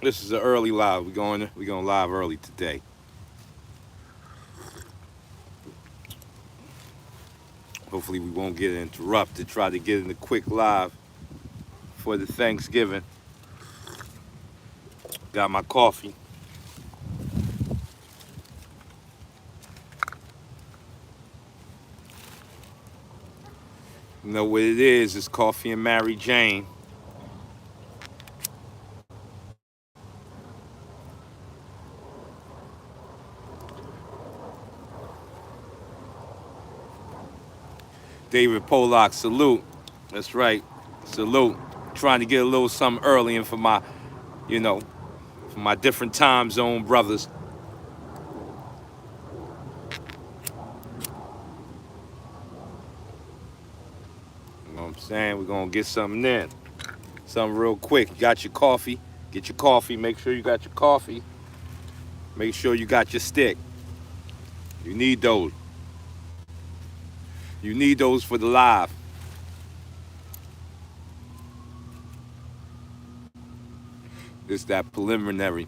This is an early live. We going live early today. Hopefully we won't get interrupted. Try to get in a quick live for the Thanksgiving. Got my coffee. You know what it is? It's coffee and Mary Jane. David Pollock, salute. That's right. Salute. Trying to get a little something early in for my, you know, for my different time zone brothers. You know what I'm saying? We're going to get something in. Something real quick. You got your coffee. Get your coffee. Make sure you got your coffee. Make sure you got your stick. You need those. You need those for the live. It's that preliminary.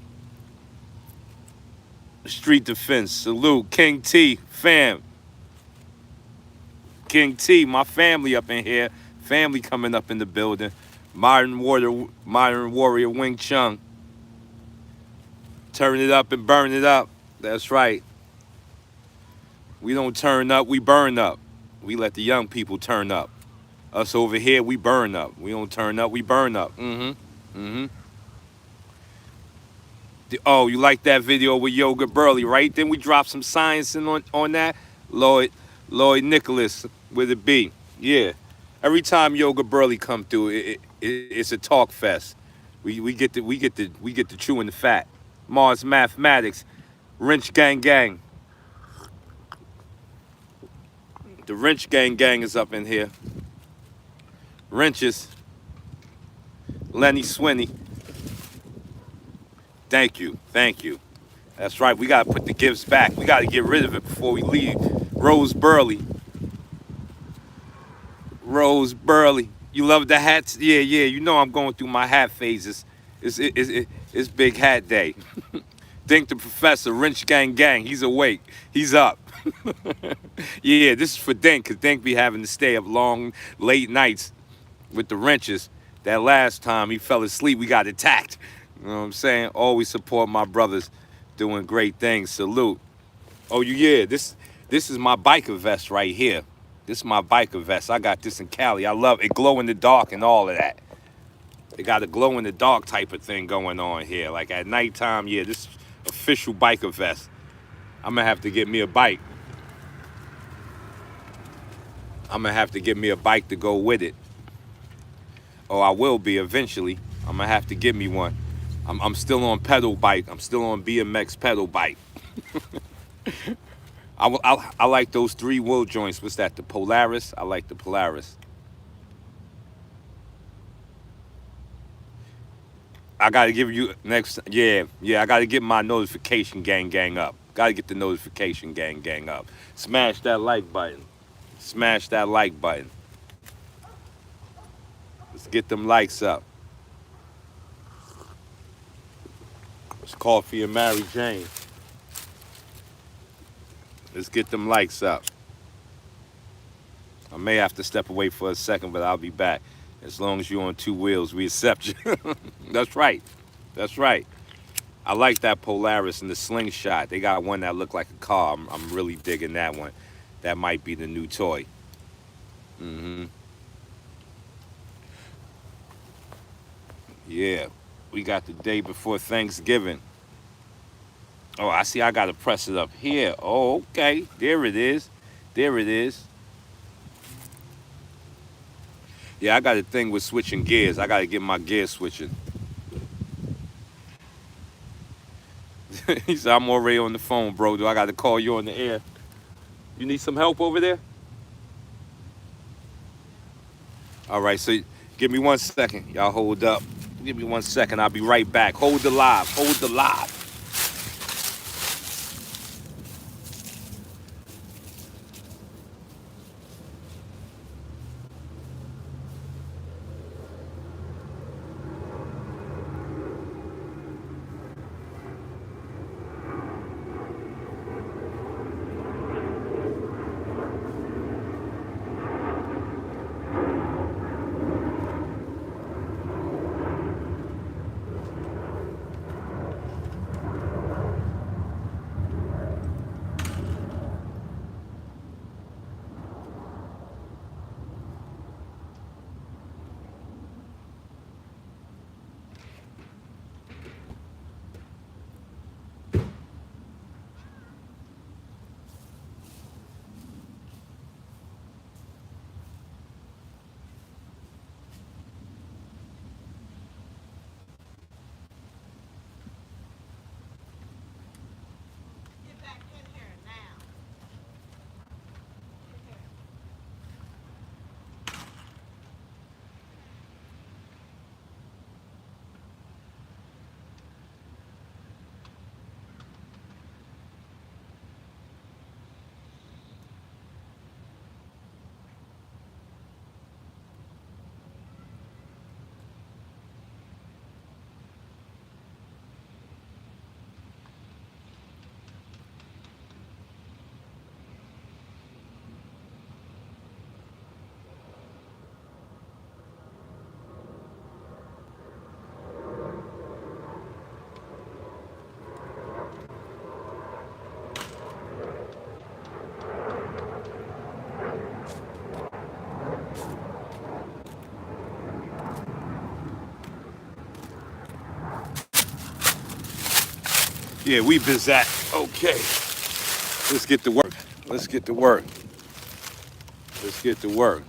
Street defense. Salute. King T. Fam. King T. My family up in here. Family coming up in the building. Modern Warrior Wing Chun. Turn it up and burn it up. That's right. We don't turn up, we burn up. We let the young people turn up. Us over here, we burn up. We don't turn up, we burn up. Oh, you like that video with Yoga Burley, right? Then we drop some science in on that. Lloyd Nicholas with a B. Yeah. Every time Yoga Burley come through, it's a talk fest. We get to chewing the fat. Mars Mathematics, Wrench Gang Gang. The Wrench Gang Gang is up in here. Wrenches. Lenny Swinney. Thank you. Thank you. That's right. We got to put the gifts back. We got to get rid of it before we leave. Rose Burley. Rose Burley. You love the hats? Yeah. You know I'm going through my hat phases. It's big hat day. Dink the Professor. Wrench Gang Gang. He's awake. He's up. Yeah, this is for Dink, because Dink be having to stay up long, late nights with the wrenches. That last time he fell asleep, we got attacked. You know what I'm saying? Always support my brothers doing great things. Salute. Oh, yeah, this is my biker vest right here. This is my biker vest. I got this in Cali. I love it. Glow in the dark and all of that. They got a glow in the dark type of thing going on here. Like at nighttime, yeah, this official biker vest. I'm going to have to get me a bike. I'm going to have to get me a bike to go with it. Or I will be eventually. I'm going to have to get me one. I'm still on pedal bike. I'm still on BMX pedal bike. I like those 3-wheel joints. What's that? The Polaris? I like the Polaris. I got to give you next. Yeah. I got to get my notification gang up. Got to get the notification gang up. Smash that like button. Smash that like button. Let's get them likes up. It's coffee and Mary Jane. Let's get them likes up. I may have to step away for a second, but I'll be back. As long as you're on 2 wheels, we accept you. That's right. That's right. I like that Polaris and the slingshot. They got one that looked like a car. I'm really digging that one. That might be the new toy. Yeah. We got the day before Thanksgiving. Oh, I see I got to press it up here. Oh, okay. There it is. There it is. Yeah, I got a thing with switching gears. I got to get my gear switching. He said, I'm already on the phone, bro. Do I got to call you on the air? You need some help over there? All right, so give me 1 second. Y'all hold up. Give me 1 second. I'll be right back. Hold the live. Hold the live. Yeah, we bizat. Okay. Let's get to work. Let's get to work. Let's get to work.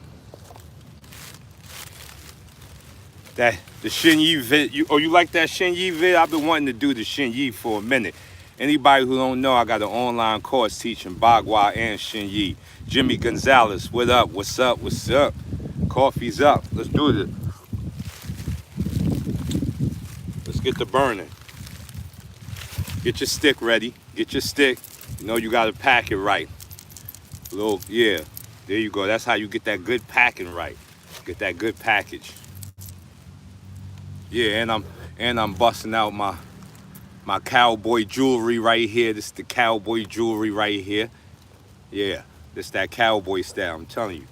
That the Shin Yi vid. You like that Shin Yi vid? I've been wanting to do the Shin Yi for a minute. Anybody who don't know, I got an online course teaching Bagua and Shin Yi. Jimmy Gonzalez, what up? What's up? What's up? Coffee's up. Let's do this. Let's get to burning. Get your stick ready. Get your stick. You know you gotta pack it right. Yeah. There you go. That's how you get that good packing right. Get that good package. Yeah, and I'm busting out my cowboy jewelry right here. This is the cowboy jewelry right here. Yeah, this that cowboy style. I'm telling you.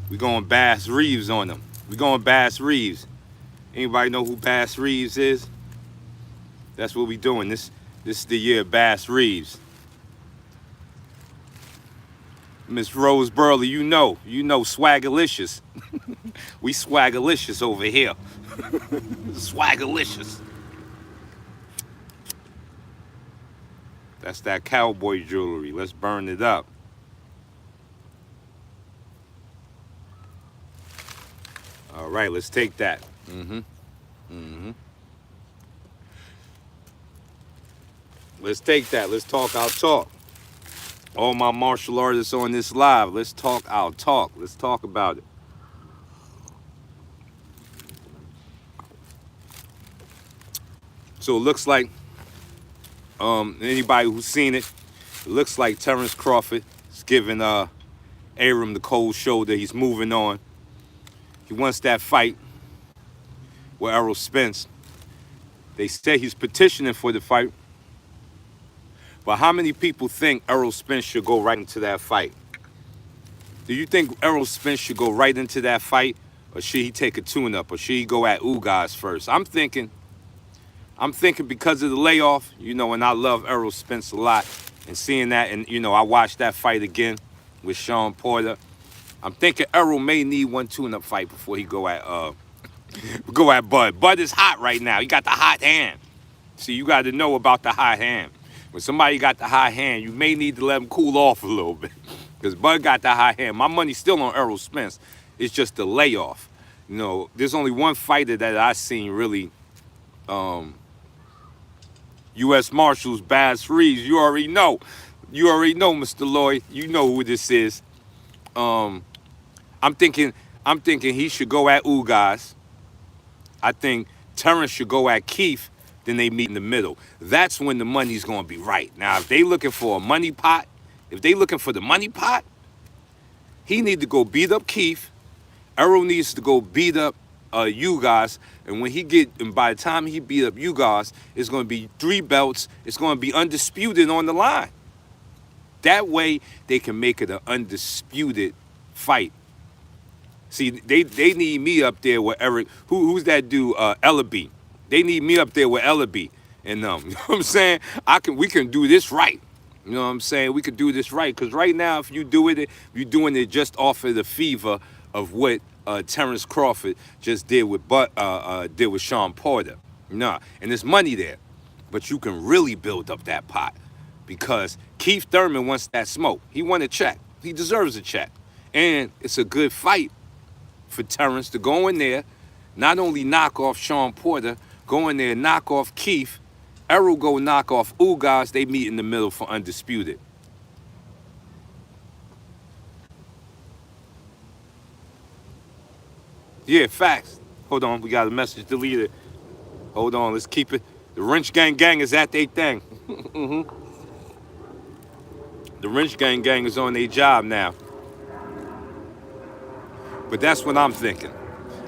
We going Bass Reeves on them. We going Bass Reeves. Anybody know who Bass Reeves is? That's what we doing. This is the year of Bass Reeves. Miss Rose Burley, you know, Swaggalicious. We Swaggalicious over here. Swaggalicious. That's that cowboy jewelry. Let's burn it up. All right, let's take that. Let's take that. Let's talk our talk. All my martial artists on this live, let's talk our talk. Let's talk about it. So it looks like, anybody who's seen it, it looks like Terrence Crawford is giving Arum the cold shoulder. He's moving on. He wants that fight with Errol Spence. They say he's petitioning for the fight. But how many people think Errol Spence should go right into that fight? Do you think Errol Spence should go right into that fight? Or should he take a tune-up? Or should he go at Ugas first? I'm thinking because of the layoff, and I love Errol Spence a lot. And seeing that, and, I watched that fight again with Sean Porter. I'm thinking Errol may need one tune-up fight before he go at Bud. Bud is hot right now. He got the hot hand. See, you got to know about the hot hand. When somebody got the hot hand, you may need to let him cool off a little bit. Because Bud got the hot hand. My money's still on Errol Spence. It's just the layoff. There's only one fighter that I seen really, U.S. Marshals, Bass Reeves. You already know. Mr. Lloyd. You know who this is. I'm thinking he should go at Ugas. I think Terrence should go at Keith. Then they meet in the middle. That's when the money's gonna be right. Now, if they looking for a money pot, he need to go beat up Keith. Errol needs to go beat up Ugas. And by the time he beat up Ugas, it's gonna be 3 belts. It's gonna be undisputed on the line. That way, they can make it an undisputed fight. See, they need me up there with Eric. Who's that dude? Ellaby. They need me up there with Ellaby. And you know what I'm saying? We can do this right. You know what I'm saying? We could do this right. Because right now, if you do it, you're doing it just off of the fever of what Terrence Crawford just did with Sean Porter. Nah, and there's money there. But you can really build up that pot. Because Keith Thurman wants that smoke. He wants a check. He deserves a check. And it's a good fight for Terrence to go in there, not only knock off Sean Porter, go in there and knock off Keith. Errol go knock off Ugas. They meet in the middle for undisputed. Yeah, facts. Hold on, we got a message deleted. Hold on, let's keep it. The Wrench Gang is at their thing. The Wrench Gang is on their job now. But that's what I'm thinking.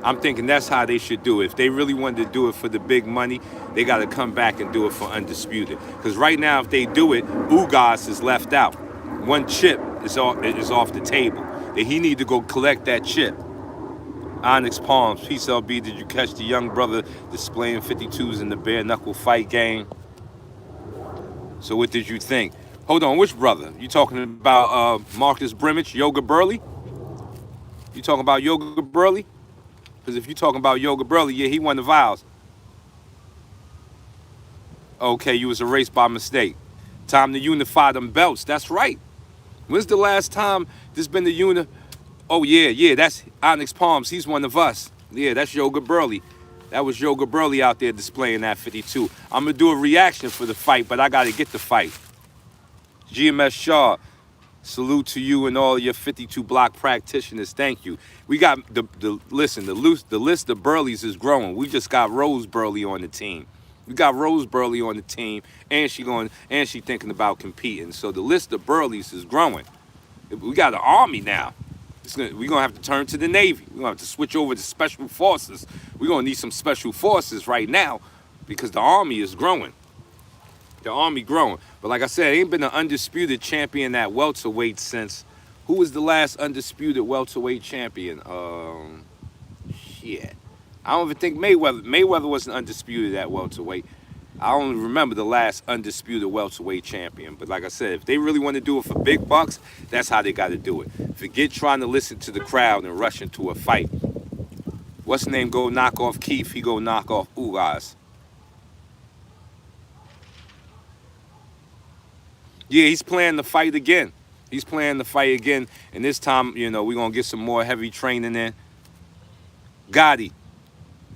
I'm thinking that's how they should do it. If they really wanted to do it for the big money, they got to come back and do it for undisputed. Because right now, if they do it, Ugas is left out. One chip is off the table. He need to go collect that chip. Onyx Palms, peace LB. Did you catch the young brother displaying 52s in the bare knuckle fight game? So what did you think? Hold on, which brother? You talking about Marcus Brimage, Yoga Burley? You talking about Yoga Burley? Because if you're talking about Yoga Burley, yeah, he won the vows. Okay, you was erased by mistake. Time to unify them belts. That's right. When's the last time there's been the Oh yeah, yeah, that's Onyx Palms. He's one of us. Yeah, that's Yoga Burley. That was Yoga Burley out there displaying that 52. I'm gonna do a reaction for the fight, but I gotta get the fight. GMS Shaw, salute to you and all your 52 block practitioners. Thank you. We got the list of Burleys is growing. We just got Rose Burley on the team. We got Rose Burley on the team, and she thinking about competing. So the list of Burleys is growing. We got an army now. We're gonna have to turn to the Navy. We're gonna have to switch over to special forces. We're gonna need some special forces right now because the army is growing. The army growing. But like I said, ain't been an undisputed champion at welterweight since. Who was the last undisputed welterweight champion? Shit. I don't even think Mayweather. Mayweather wasn't undisputed at welterweight. I only remember the last undisputed welterweight champion. But like I said, if they really want to do it for big bucks, that's how they got to do it. Forget trying to listen to the crowd and rush into a fight. What's his name? Go knock off Keith. He go knock off Ugas. Yeah, he's playing the fight again. He's playing the fight again. And this time, we're going to get some more heavy training in. Gotti.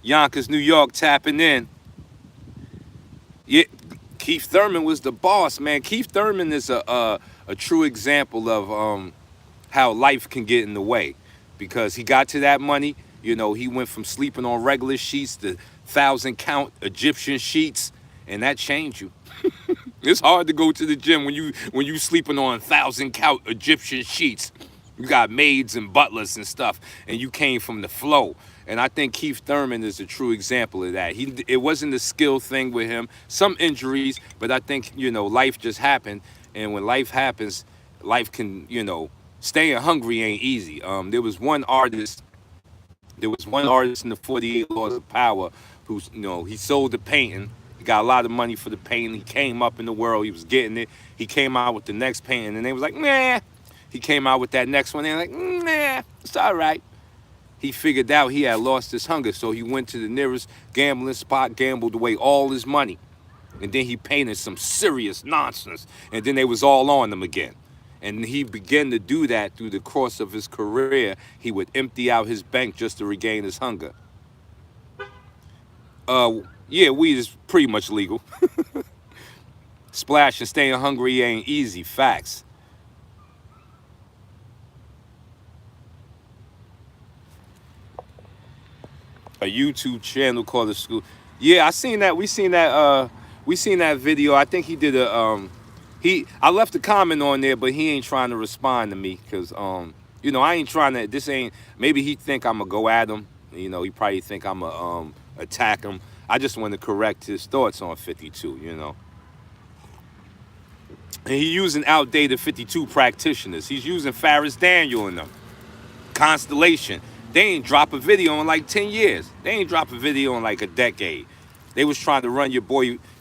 Yonkers, New York, tapping in. Yeah, Keith Thurman was the boss, man. Keith Thurman is a true example of how life can get in the way. Because he got to that money. He went from sleeping on regular sheets to 1,000-count Egyptian sheets. And that changed you. It's hard to go to the gym when you sleeping on 1,000-count Egyptian sheets. You got maids and butlers and stuff, and you came from the flow. And I think Keith Thurman is a true example of that. It wasn't a skill thing with him. Some injuries, but I think life just happened. And when life happens, life can staying hungry ain't easy. There was one artist in the 48 Laws of Power who he sold the painting. He got a lot of money for the painting. He came up in the world. He was getting it. He came out with the next painting, and they was like, nah. He came out with that next one, and they're like, nah, it's all right. He figured out he had lost his hunger, so he went to the nearest gambling spot, gambled away all his money, and then he painted some serious nonsense, and then they was all on him again. And he began to do that through the course of his career. He would empty out his bank just to regain his hunger. Yeah, weed is pretty much legal. Splash and staying hungry ain't easy. Facts. A YouTube channel called The School. Yeah, I seen that. We seen that video. I think he did I left a comment on there, but he ain't trying to respond to me because I ain't trying to. This ain't. Maybe he think I'm gonna go at him. He probably think I'm gonna attack him. I just want to correct his thoughts on 52. And he using outdated 52 practitioners. He's using Faris Daniel in them. Constellation. They ain't drop a video in like 10 years. They ain't drop a video in like a decade. They was trying to run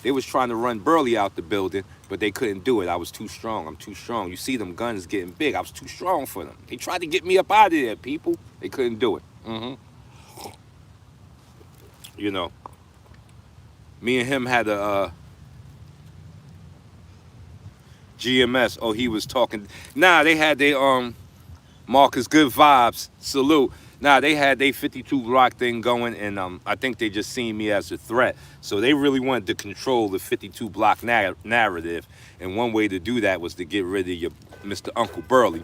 they was trying to run Burley out the building, but they couldn't do it. I was too strong. I'm too strong. You see them guns getting big. I was too strong for them. They tried to get me up out of there, people. They couldn't do it. Me and him had a GMS. Oh, he was talking. Nah, they had their Marcus Good Vibes. Salute. Nah, they had their 52 block thing going, and I think they just seen me as a threat. So they really wanted to control the 52 block narrative, and one way to do that was to get rid of your Mr. Uncle Burley,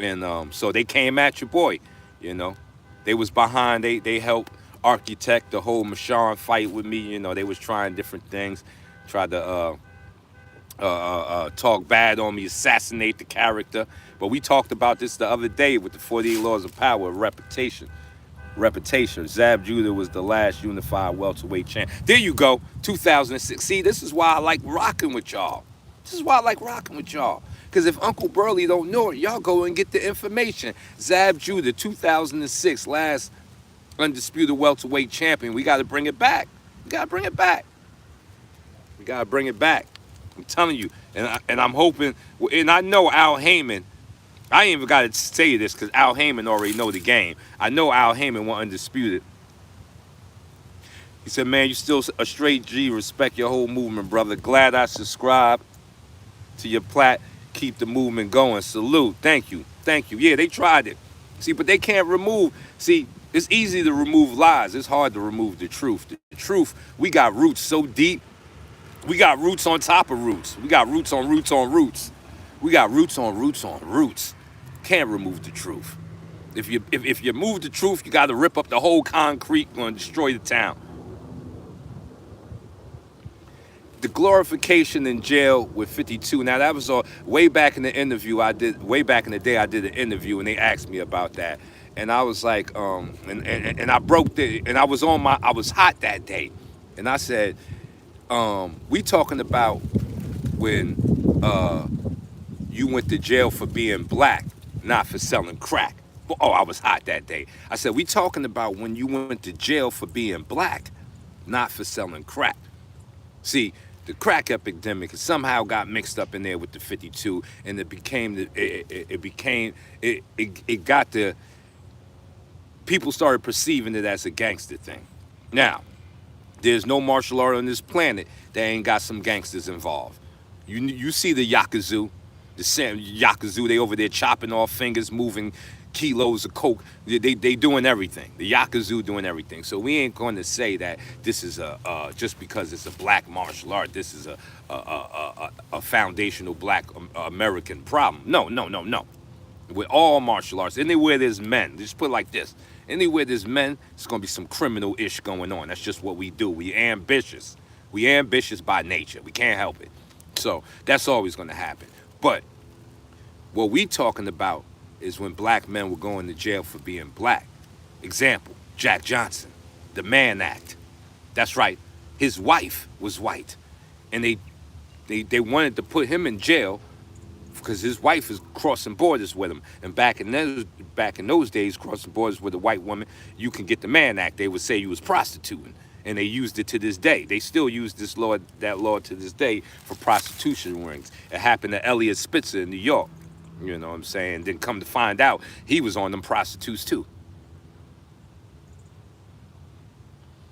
and so they came at your boy. They was behind. They helped architect the whole Marshawn fight with me. They was trying different things, tried to talk bad on me, assassinate the character. But we talked about this the other day with the 48 Laws of Power, reputation. Zab Judah was the last unified welterweight champ. There you go, 2006. See, this is why I like rocking with y'all. Because if Uncle Burley don't know it, y'all go and get the information. Zab Judah, 2006, last undisputed welterweight champion. We got to bring it back. I'm telling you, and I'm hoping, and I know Al Heyman. I ain't even got to say this because Al Heyman already know the game. I know Al Heyman want undisputed. He said, man, you still a straight G. Respect your whole movement, brother. Glad I subscribed to your plat. Keep the movement going. Salute. Thank you. Thank you. Yeah, they tried it. See, but they can't remove. See, it's easy to remove lies. It's hard to remove the truth. The truth, we got roots so deep. We got roots on top of roots. We got roots on roots on roots. We got roots on roots on roots. Can't remove the truth. If you move the truth, you got to rip up the whole concrete and destroy the town. The glorification in jail with 52. Now that was all way back in the interview I did. Way back in the day, I did an interview and they asked me about that, and I was like, and I broke the, and I was hot that day, and I said, we talking about when you went to jail for being black, not for selling crack. Oh, I was hot that day. I said, we talking about when you went to jail for being black, not for selling crack. See, the crack epidemic somehow got mixed up in there with the 52, and it got the, people started perceiving it as a gangster thing. Now, there's no martial art on this planet that ain't got some gangsters involved. You see the Yakuza, they over there chopping off fingers, moving kilos of coke. They doing everything. The Yakuza doing everything. So we ain't going to say that this is just because it's a black martial art, this is a foundational black American problem. No. With all martial arts, anywhere there's men, just put it like this: anywhere there's men, it's gonna be some criminal-ish going on. That's just what we do. We ambitious. We ambitious by nature. We can't help it. So that's always gonna happen. But what we talking about is when black men were going to jail for being black. Example, Jack Johnson, the Mann Act. That's right. His wife was white, and they wanted to put him in jail because his wife is crossing borders with him. And back in those days, crossing borders with a white woman, you can get the Mann Act. They would say you was prostituting, and they used it to this day. They still use that law to this day for prostitution rings. It happened to Elliot Spitzer in New York. You know what I'm saying? Then come to find out, he was on them prostitutes too.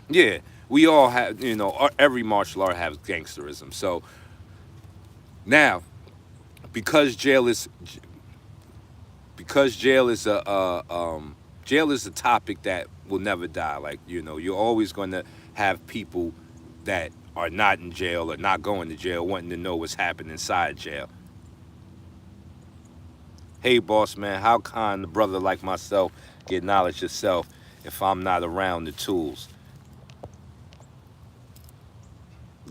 Yeah, we all have, every martial art has gangsterism. So now, because jail is a topic that will never die. Like, you're always going to have people that are not in jail or not going to jail wanting to know what's happening inside jail. Hey, boss man, how can a brother like myself get knowledge yourself if I'm not around the tools?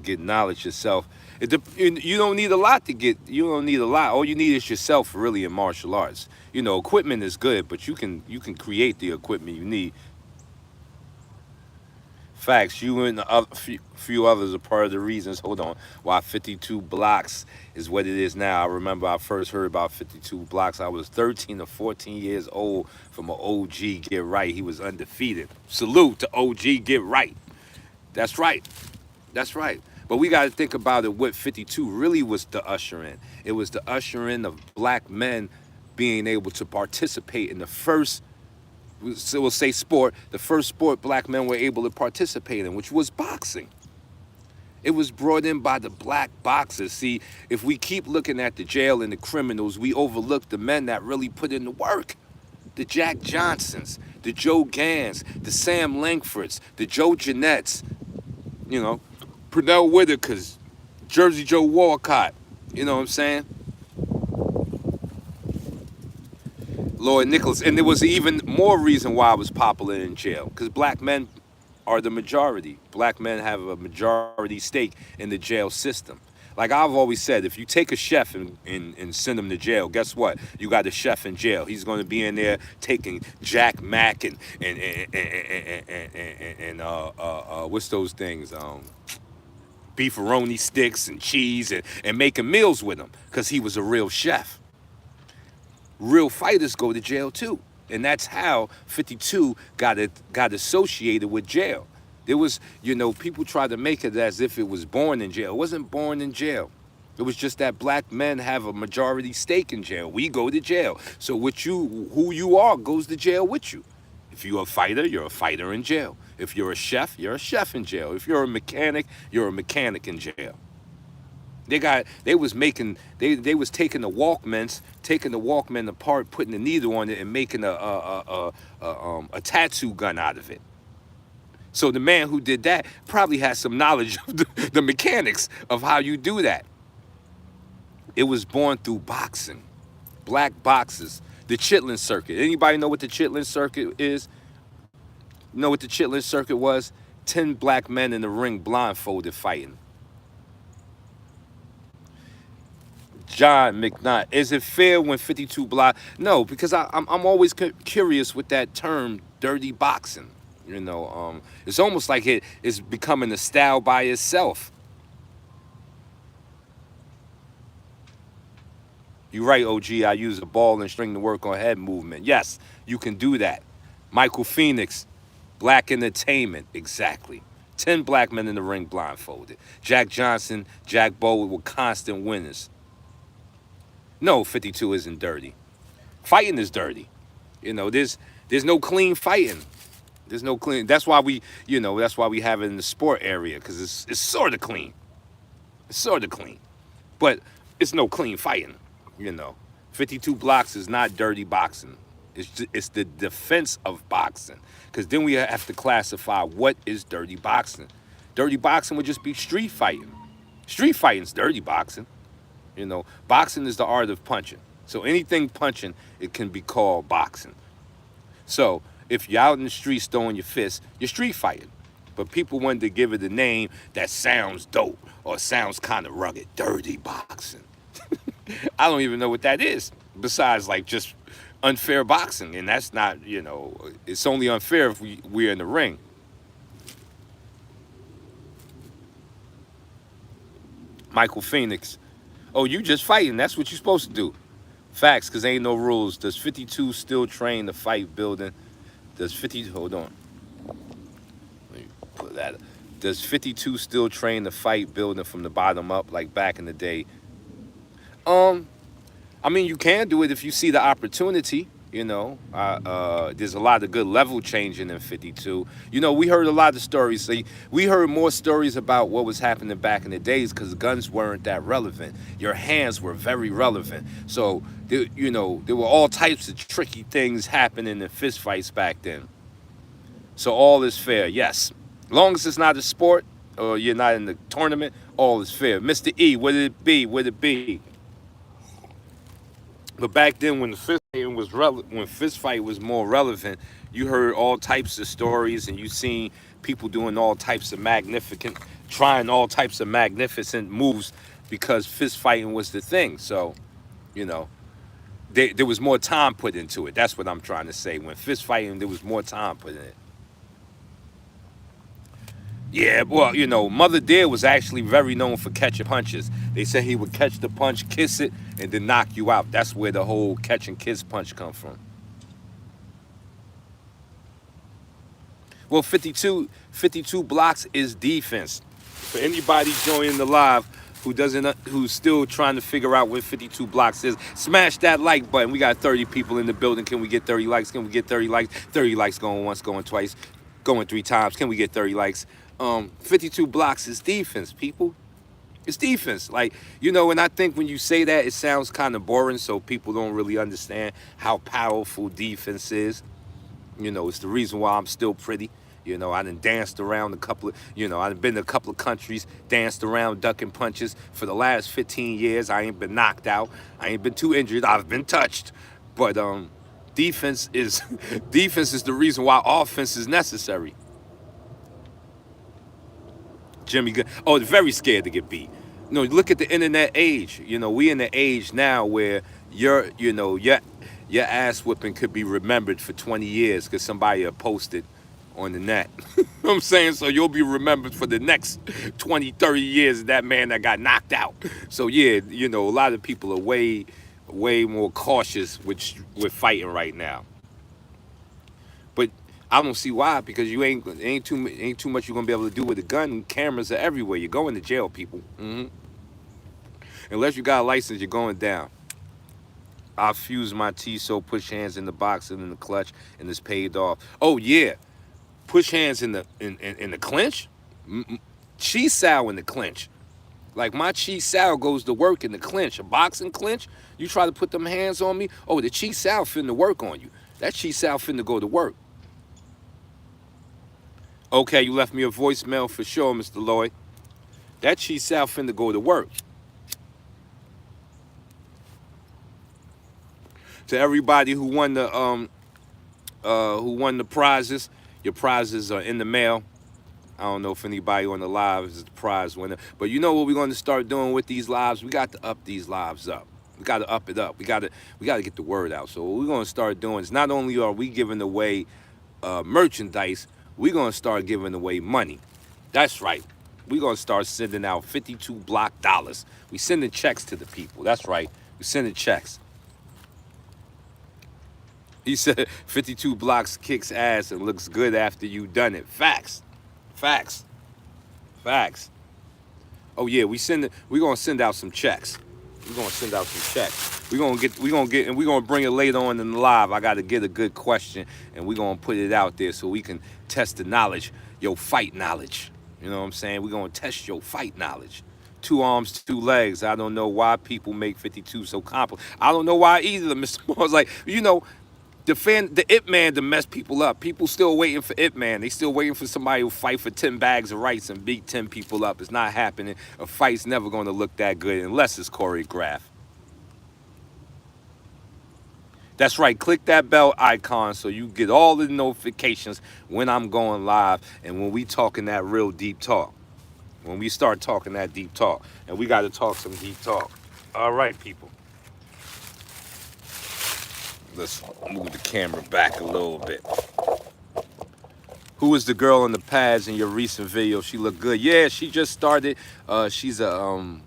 Get knowledge yourself. You don't need a lot to get. You don't need a lot. All you need is yourself, really, in martial arts. Equipment is good, but you can create the equipment you need. Facts. You and a few others are part of the reasons. Hold on. Why 52 blocks is what it is now. I remember I first heard about 52 blocks. I was 13 or 14 years old from an OG Get Right. He was undefeated. Salute to OG Get Right. That's right. That's right. But we got to think about it. What 52 really was the usher in. It was the usher in of black men being able to participate in the first, we'll say sport, the first sport black men were able to participate in, which was boxing. It was brought in by the black boxers. See, if we keep looking at the jail and the criminals, we overlook the men that really put in the work. The Jack Johnsons, the Joe Gans, the Sam Langfords, the Joe Jeanettes, Pernell Whitakers, Jersey Joe Walcott, you know what I'm saying? Lloyd Nichols. And there was even more reason why I was popular in jail, because black men are the majority. Black men have a majority stake in the jail system. Like I've always said, if you take a chef and send him to jail, guess what? You got a chef in jail. He's going to be in there taking Jack Mac and what's those things? Beefaroni sticks and cheese and making meals with him because he was a real chef. Real fighters go to jail too. And that's how 52 got associated with jail. There was, people tried to make it as if it was born in jail. It wasn't born in jail. It was just that black men have a majority stake in jail. We go to jail. So who you are goes to jail with you. If you're a fighter in jail. If you're a chef, you're a chef in jail. If you're a mechanic, you're a mechanic in jail. They was taking the Walkman apart, putting the needle on it, and making a tattoo gun out of it. So the man who did that probably has some knowledge of the mechanics of how you do that. It was born through boxing, black boxes, the Chitlin Circuit. Anybody know what the Chitlin Circuit is? You know what the Chitlin Circuit was? 10 black men in the ring blindfolded fighting. John McKnight. Is it fair when 52 block? No, because I'm always curious with that term, dirty boxing. It's almost like it's becoming a style by itself. You're right, OG. I use a ball and string to work on head movement. Yes, you can do that. Michael Phoenix, Black Entertainment, exactly. 10 black men in the ring blindfolded. Jack Johnson, Jack Bowie were constant winners. No, 52 isn't dirty. Fighting is dirty. There's no clean fighting. There's no clean. That's why we have it in the sport area, because it's sort of clean. It's sort of clean, but it's no clean fighting. You know, 52 blocks is not dirty boxing. It's the defense of boxing, because then we have to classify what is dirty boxing. Dirty boxing would just be street fighting. Street fighting's dirty boxing. Boxing is the art of punching. So anything punching, it can be called boxing. So if you're out in the streets throwing your fists, you're street fighting. But people wanted to give it a name that sounds dope or sounds kind of rugged. Dirty boxing. I don't even know what that is, besides like just unfair boxing. And that's not, it's only unfair if we're in the ring. Michael Phoenix. Oh, you just fighting. That's what you're supposed to do. Facts, because ain't no rules. Does 52 still train the fight building? Hold on. Let me put that. Does 52 still train the fight building from the bottom up like back in the day? I mean, you can do it if you see the opportunity. There's a lot of good level changing in 52. We heard a lot of stories. We heard more stories about what was happening back in the days because guns weren't that relevant. Your hands were very relevant. So, there were all types of tricky things happening in fist fights back then. So all is fair, yes. Long as it's not a sport or you're not in the tournament, all is fair. Mr. E, what did it be? What did it be? But back then, when fist fight was more relevant, you heard all types of stories, and you seen people doing trying all types of magnificent moves, because fist fighting was the thing. So, there was more time put into it. That's what I'm trying to say. When fist fighting, there was more time put in it. Yeah, well, Mother Dear was actually very known for catching punches. They said he would catch the punch, kiss it, and then knock you out. That's where the whole catch and kiss punch come from. Well, 52 blocks is defense. For anybody joining the live who's still trying to figure out what 52 blocks is, smash that like button. We got 30 people in the building. Can we get 30 likes? Can we get 30 likes? 30 likes going once, going twice, going 3 times. Can we get 30 likes? 52 blocks is defense, people. It's defense. And I think when you say that, it sounds kind of boring, so people don't really understand how powerful defense is. It's the reason why I'm still pretty. I done danced around I done been to a couple of countries, danced around ducking punches. For the last 15 years, I ain't been knocked out. I ain't been too injured. I've been touched. But defense is the reason why offense is necessary. Jimmy, they're very scared to get beat. Look at the internet age. We in the age now where your ass whipping could be remembered for 20 years because somebody will post it on the net. You know what I'm saying? So you'll be remembered for the next 20, 30 years of that man that got knocked out. So yeah, a lot of people are way more cautious with fighting right now. But I don't see why, because you ain't too much you're gonna be able to do with a gun. Cameras are everywhere. You're going to jail, people. Unless you got a license, you're going down. I fused my T-so push hands in the box and in the clutch, and it's paid off. Oh yeah, Push hands in the clinch. Chi Sao in the clinch. Like my Chi Sao goes to work in the clinch, a boxing clinch. You try to put them hands on me, oh, the Chi Sao finna work on you. That Chi Sao finna go to work. Okay, you left me a voicemail for sure, Mr. Lloyd. That Chi Sao finna go to work. To everybody who won the prizes, your prizes are in the mail. I don't know if anybody on the live is the prize winner, but you know what we're going to start doing with these lives? We got to up these lives up. We got to up it up. We got to get the word out. So what we're going to start doing is not only are we giving away merchandise, we're going to start giving away money. That's right. We're going to start sending out 52 block dollars. We sending checks to the people. That's right. We sending checks. He said 52 blocks kicks ass and looks good after you done it. Facts. Facts. Facts. Oh yeah, we're gonna send out some checks. We're gonna send out some checks. And we're gonna bring it later on in the live. I gotta get a good question and we're gonna put it out there so we can test the knowledge, your fight knowledge. You know what I'm saying? We're gonna test your fight knowledge. 2 arms, 2 legs. I don't know why people make 52 so complicated. I don't know why either, Mr. Moore's like, the Ip Man to mess people up. People still waiting for Ip Man. They still waiting for somebody who fight for 10 bags of rice and beat 10 people up. It's not happening. A fight's never going to look that good unless it's choreographed. That's right. Click that bell icon so you get all the notifications when I'm going live and when we talking that real deep talk. When we start talking that deep talk. And we got to talk some deep talk. All right, people. Let's move the camera back a little bit. Who was the girl on the pads in your recent video? She looked good. Yeah, she just started. She's I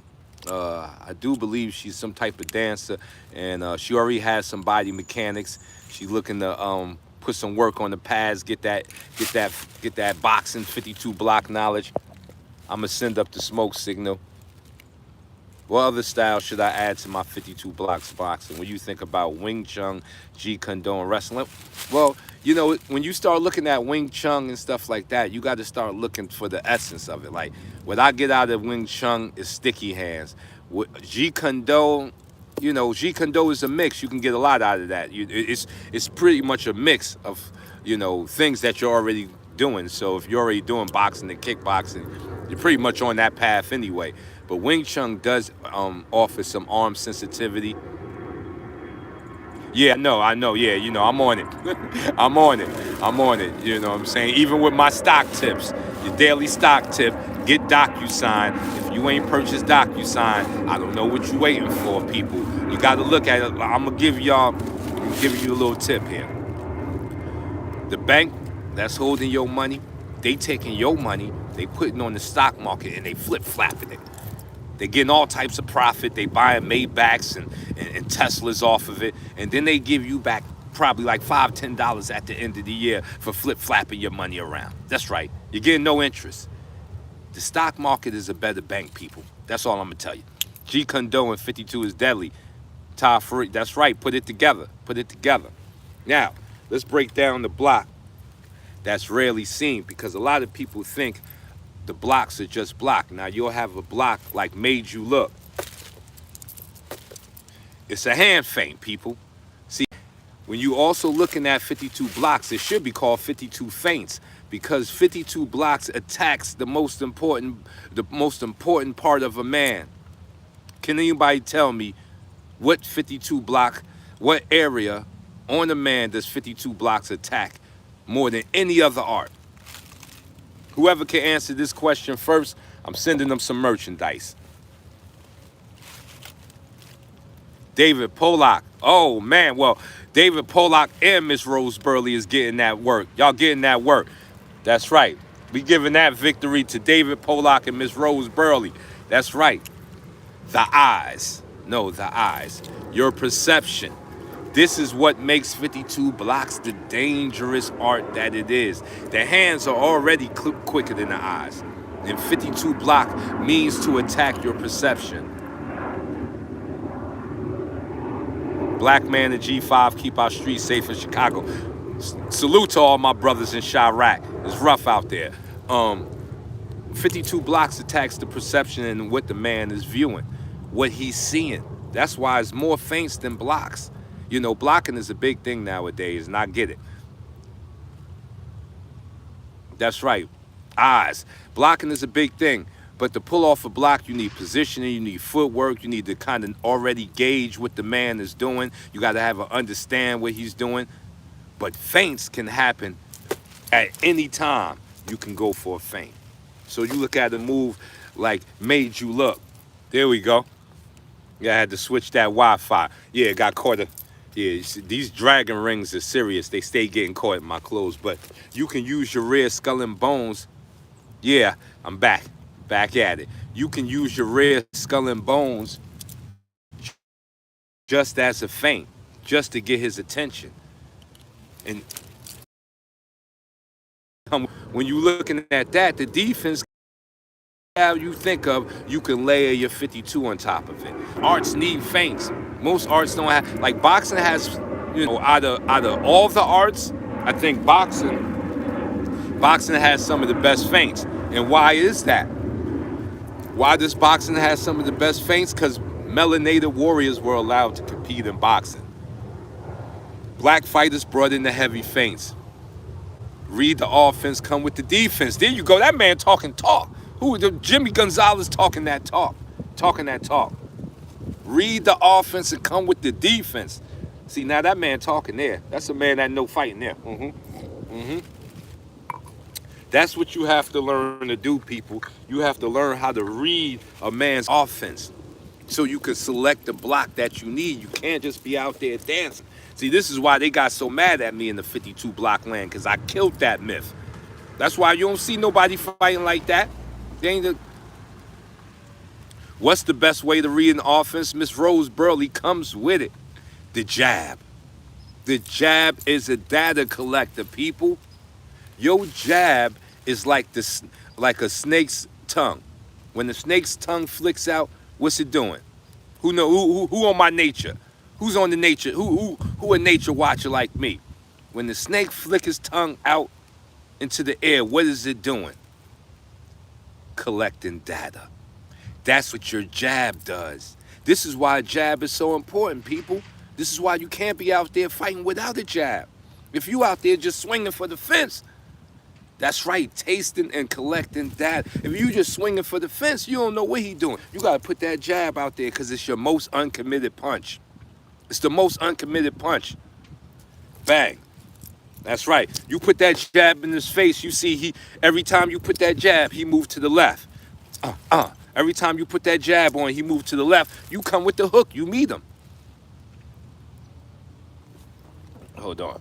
do believe she's some type of dancer, and she already has some body mechanics. She's looking to put some work on the pads, get that boxing 52 block knowledge. I'm gonna send up the smoke signal. What other style should I add to my 52 blocks boxing? When you think about Wing Chun, Jeet Kune Do, and wrestling? Well, when you start looking at Wing Chun and stuff like that, you got to start looking for the essence of it. Like, what I get out of Wing Chun is sticky hands. With Jeet Kune Do, Jeet Kune Do is a mix. You can get a lot out of that. It's pretty much a mix of, things that you're already doing. So if you're already doing boxing and kickboxing, you're pretty much on that path anyway. But Wing Chun does offer some arm sensitivity. Yeah, I know. Yeah, I'm on it. I'm on it. You know what I'm saying? Even with my stock tips, your daily stock tip, get DocuSign. If you ain't purchased DocuSign, I don't know what you waiting for, people. You got to look at it. I'm gonna give you a little tip here. The bank that's holding your money, they taking your money, they putting on the stock market, and they flip-flapping it. They're getting all types of profit. They buying Maybachs and Teslas off of it. And then they give you back probably like $5, $10 at the end of the year for flip-flapping your money around. That's right. You're getting no interest. The stock market is a better bank, people. That's all I'm going to tell you. Jeet Kune Do and 52 is deadly. Ta free. That's right. Put it together. Put it together. Now, let's break down the block that's rarely seen, because a lot of people think the blocks are just block. Now, you'll have a block like Made You Look. It's a hand feint, people. See, when you also looking at 52 blocks, it should be called 52 feints, because 52 blocks attacks the most important part of a man. Can anybody tell me what 52 block, what area on a man does 52 blocks attack more than any other art? Whoever can answer this question first, I'm sending them some merchandise. David Pollock. Oh, man. Well, David Pollock and Miss Rose Burley is getting that work. Y'all getting that work. That's right. We giving that victory to David Pollock and Miss Rose Burley. That's right. The eyes. No, the eyes. Your perception. This is what makes 52 blocks the dangerous art that it is. The hands are already quicker than the eyes. And 52 block means to attack your perception. Black man and G5 keep our streets safe in Chicago. Salute to all my brothers in Chirac. It's rough out there. Um, 52 blocks attacks the perception and what the man is viewing, what he's seeing. That's why it's more feints than blocks. You know, blocking is a big thing nowadays, and I get it. That's right. Eyes. Blocking is a big thing. But to pull off a block, you need positioning, you need footwork, you need to kind of already gauge what the man is doing. You got to have a understand what he's doing. But feints can happen at any time. You can go for a feint. So you look at a move like made you look. There we go. Yeah, I had to switch that Wi-Fi. Yeah, got caught. Yeah, these dragon rings are serious. They stay getting caught in my clothes. But you can use your rear skull and bones. Yeah, I'm back. Back at it. You can use your rear skull and bones just as a feint, just to get his attention. And when you're looking at that, the defense, how you think of, you can layer your 52 on top of it. Arts need feints. Most arts don't have, like boxing has, you know, out of all the arts, I think boxing has some of the best feints. And why is that? Why does boxing have some of the best feints? Because melanated warriors were allowed to compete in boxing. Black fighters brought in the heavy feints. Read the offense, come with the defense. There you go. That man talking talk. Jimmy Gonzalez talking that talk. Talking that talk. Read the offense and come with the defense. See, now that man talking there. That's a man that know fighting there. That's what you have to learn to do, people. You have to learn how to read a man's offense so you can select the block that you need. You can't just be out there dancing. See, this is why they got so mad at me in the 52 block land, because I killed that myth. That's why you don't see nobody fighting like that. What's the best way to read an offense? Miss Rose Burley comes with it. The jab. The jab is a data collector, people. Your jab is like a snake's tongue. When the snake's tongue flicks out, what's it doing? Who on my nature? Who's on the nature? Who a nature watcher like me? When the snake flick his tongue out into the air, what is it doing? Collecting data. That's what your jab does. This is why a jab is so important, people. This is why you can't be out there fighting without a jab. If you out there just swinging for the fence, that's right, tasting and collecting data. If you just swinging for the fence, you don't know what he doing. You got to put that jab out there because it's your most uncommitted punch. It's the most uncommitted punch. Bang. That's right. You put that jab in his face, you see every time you put that jab, he moved to the left. Every time you put that jab on, he moved to the left. You come with the hook, you meet him. Hold on.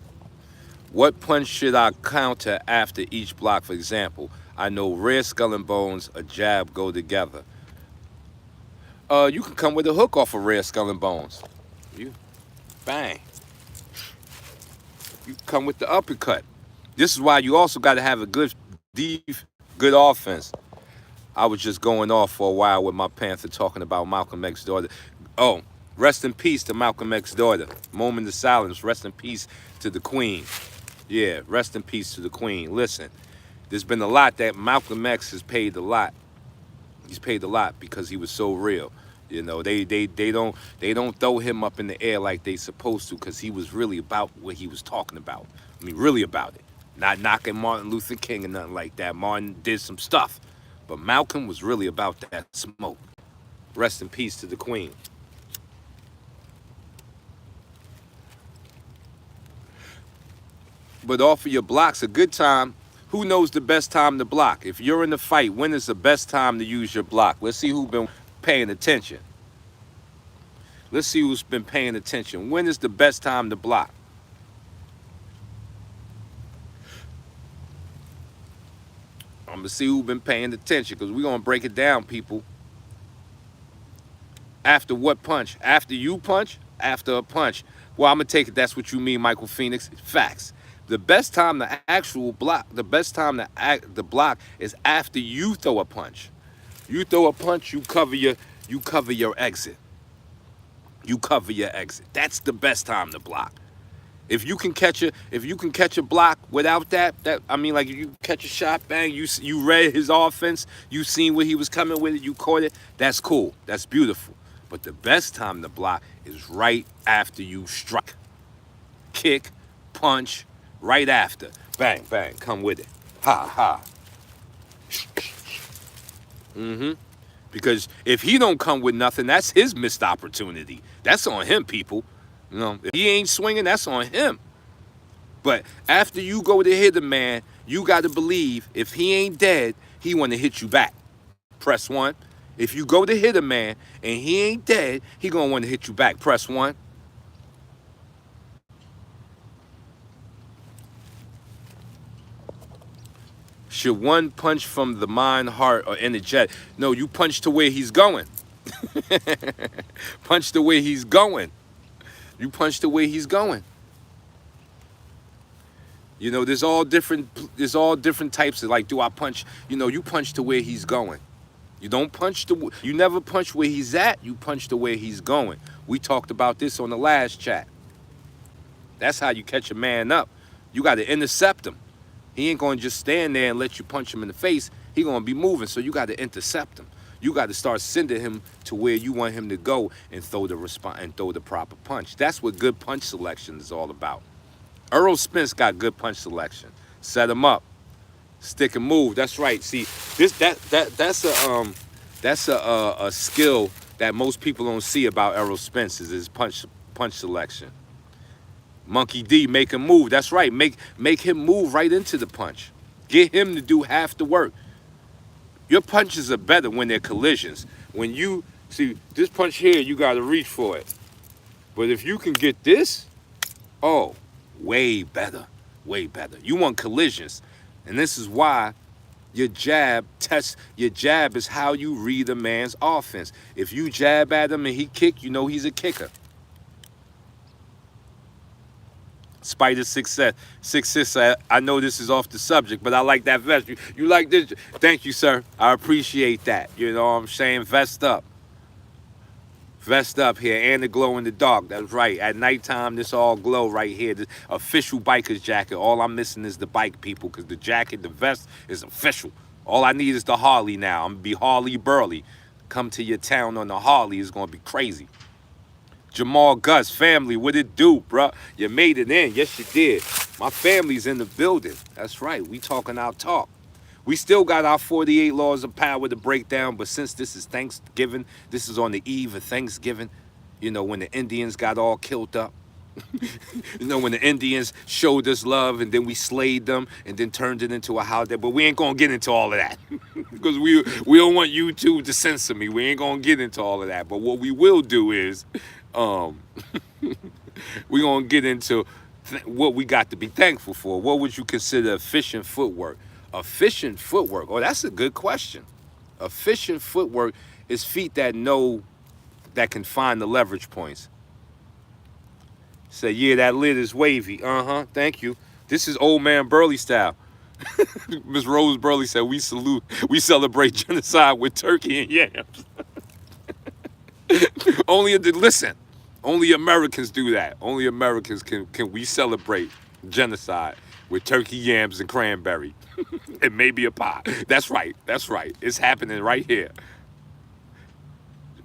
What punch should I counter after each block? For example, I know rear skull and bones, a jab go together. You can come with a hook off of rear skull and bones. Bang. You come with the uppercut. This is why you also got to have a good offense. I was just going off for a while with my Panther talking about Malcolm X's daughter. Oh, rest in peace to Malcolm X's daughter. Moment of silence. Rest in peace to the Queen. Yeah, rest in peace to the Queen. Listen, there's been a lot that Malcolm X has paid a lot. He's paid a lot because he was so real. You know, they don't throw him up in the air like they supposed to, because he was really about what he was talking about. I mean, really about it. Not knocking Martin Luther King or nothing like that. Martin did some stuff, but Malcolm was really about that smoke. Rest in peace to the Queen. But off of your blocks, a good time. Who knows the best time to block? If you're in the fight, when is the best time to use your block? Let's see who's been paying attention. Let's see who's been paying attention. When is the best time to block? I'm gonna see who's been paying attention, because we're gonna break it down, people. After what punch? After you punch? After a punch. Well, I'm gonna take it that's what you mean, Michael Phoenix. Facts. The best time to actual block, the best time to act the block is after you throw a punch. You throw a punch, you cover your exit. You cover your exit. That's the best time to block. If you can catch a block without that I mean, like, if you catch a shot, bang, you read his offense, you seen where he was coming with it, you caught it. That's cool. That's beautiful. But the best time to block is right after you strike, kick, punch, right after, bang, bang, come with it, ha ha. Because if he don't come with nothing, that's his missed opportunity. That's on him, people. If he ain't swinging, that's on him. But after you go to hit a man, you got to believe if he ain't dead, he want to hit you back. Press one. If you go to hit a man and he ain't dead, he gonna want to hit you back. Press one. Should one punch from the mind, heart, or energetic? No, you punch to where he's going. Punch to where he's going. You punch to where he's going. There's all different types of, like, do I punch? You punch to where he's going. You never punch where he's at. You punch to where he's going. We talked about this on the last chat. That's how you catch a man up. You got to intercept him. He ain't going to just stand there and let you punch him in the face. He going to be moving, so you got to intercept him. You got to start sending him to where you want him to go and throw the proper punch. That's what good punch selection is all about. Earl Spence got good punch selection. Set him up, stick and move. That's right. See, that's a skill that most people don't see about Earl Spence is his punch selection. Monkey D, make him move. That's right. Make him move right into the punch. Get him to do half the work. Your punches are better when they're collisions. When you see this punch here, you got to reach for it. But if you can get this, oh, way better, way better. You want collisions. And this is why your jab is how you read a man's offense. If you jab at him and he kick, you know he's a kicker. Spider Success. I know this is off the subject, but I like that vest. You like this? Thank you, sir. I appreciate that. You know what I'm saying? Vest up. Vest up here, and the glow in the dark. That's right. At nighttime, this all glow right here. The official biker's jacket. All I'm missing is the bike, people, because the jacket, the vest is official. All I need is the Harley now. I'm going to be Harley Burley. Come to your town on the Harley. It's going to be crazy. Jamal Gus, family, what it do, bruh? You made it in. Yes, you did. My family's in the building. That's right. We talking our talk. We still got our 48 laws of power to break down, but since this is Thanksgiving, this is on the eve of Thanksgiving, when the Indians got all killed up. When the Indians showed us love and then we slayed them and then turned it into a holiday. But we ain't going to get into all of that because we don't want YouTube to censor me. We ain't going to get into all of that. But what we will do is we're going to get into what we got to be thankful for. What would you consider efficient footwork? Efficient footwork. Oh, that's a good question. Efficient footwork is feet that can find the leverage points. Say, yeah, that lid is wavy. Thank you. This is old man Burley style. Miss Rose Burley said, we celebrate genocide with turkey and yams. Only Americans do that. Only Americans can we celebrate genocide with turkey, yams, and cranberry. And maybe a pie. That's right. It's happening right here.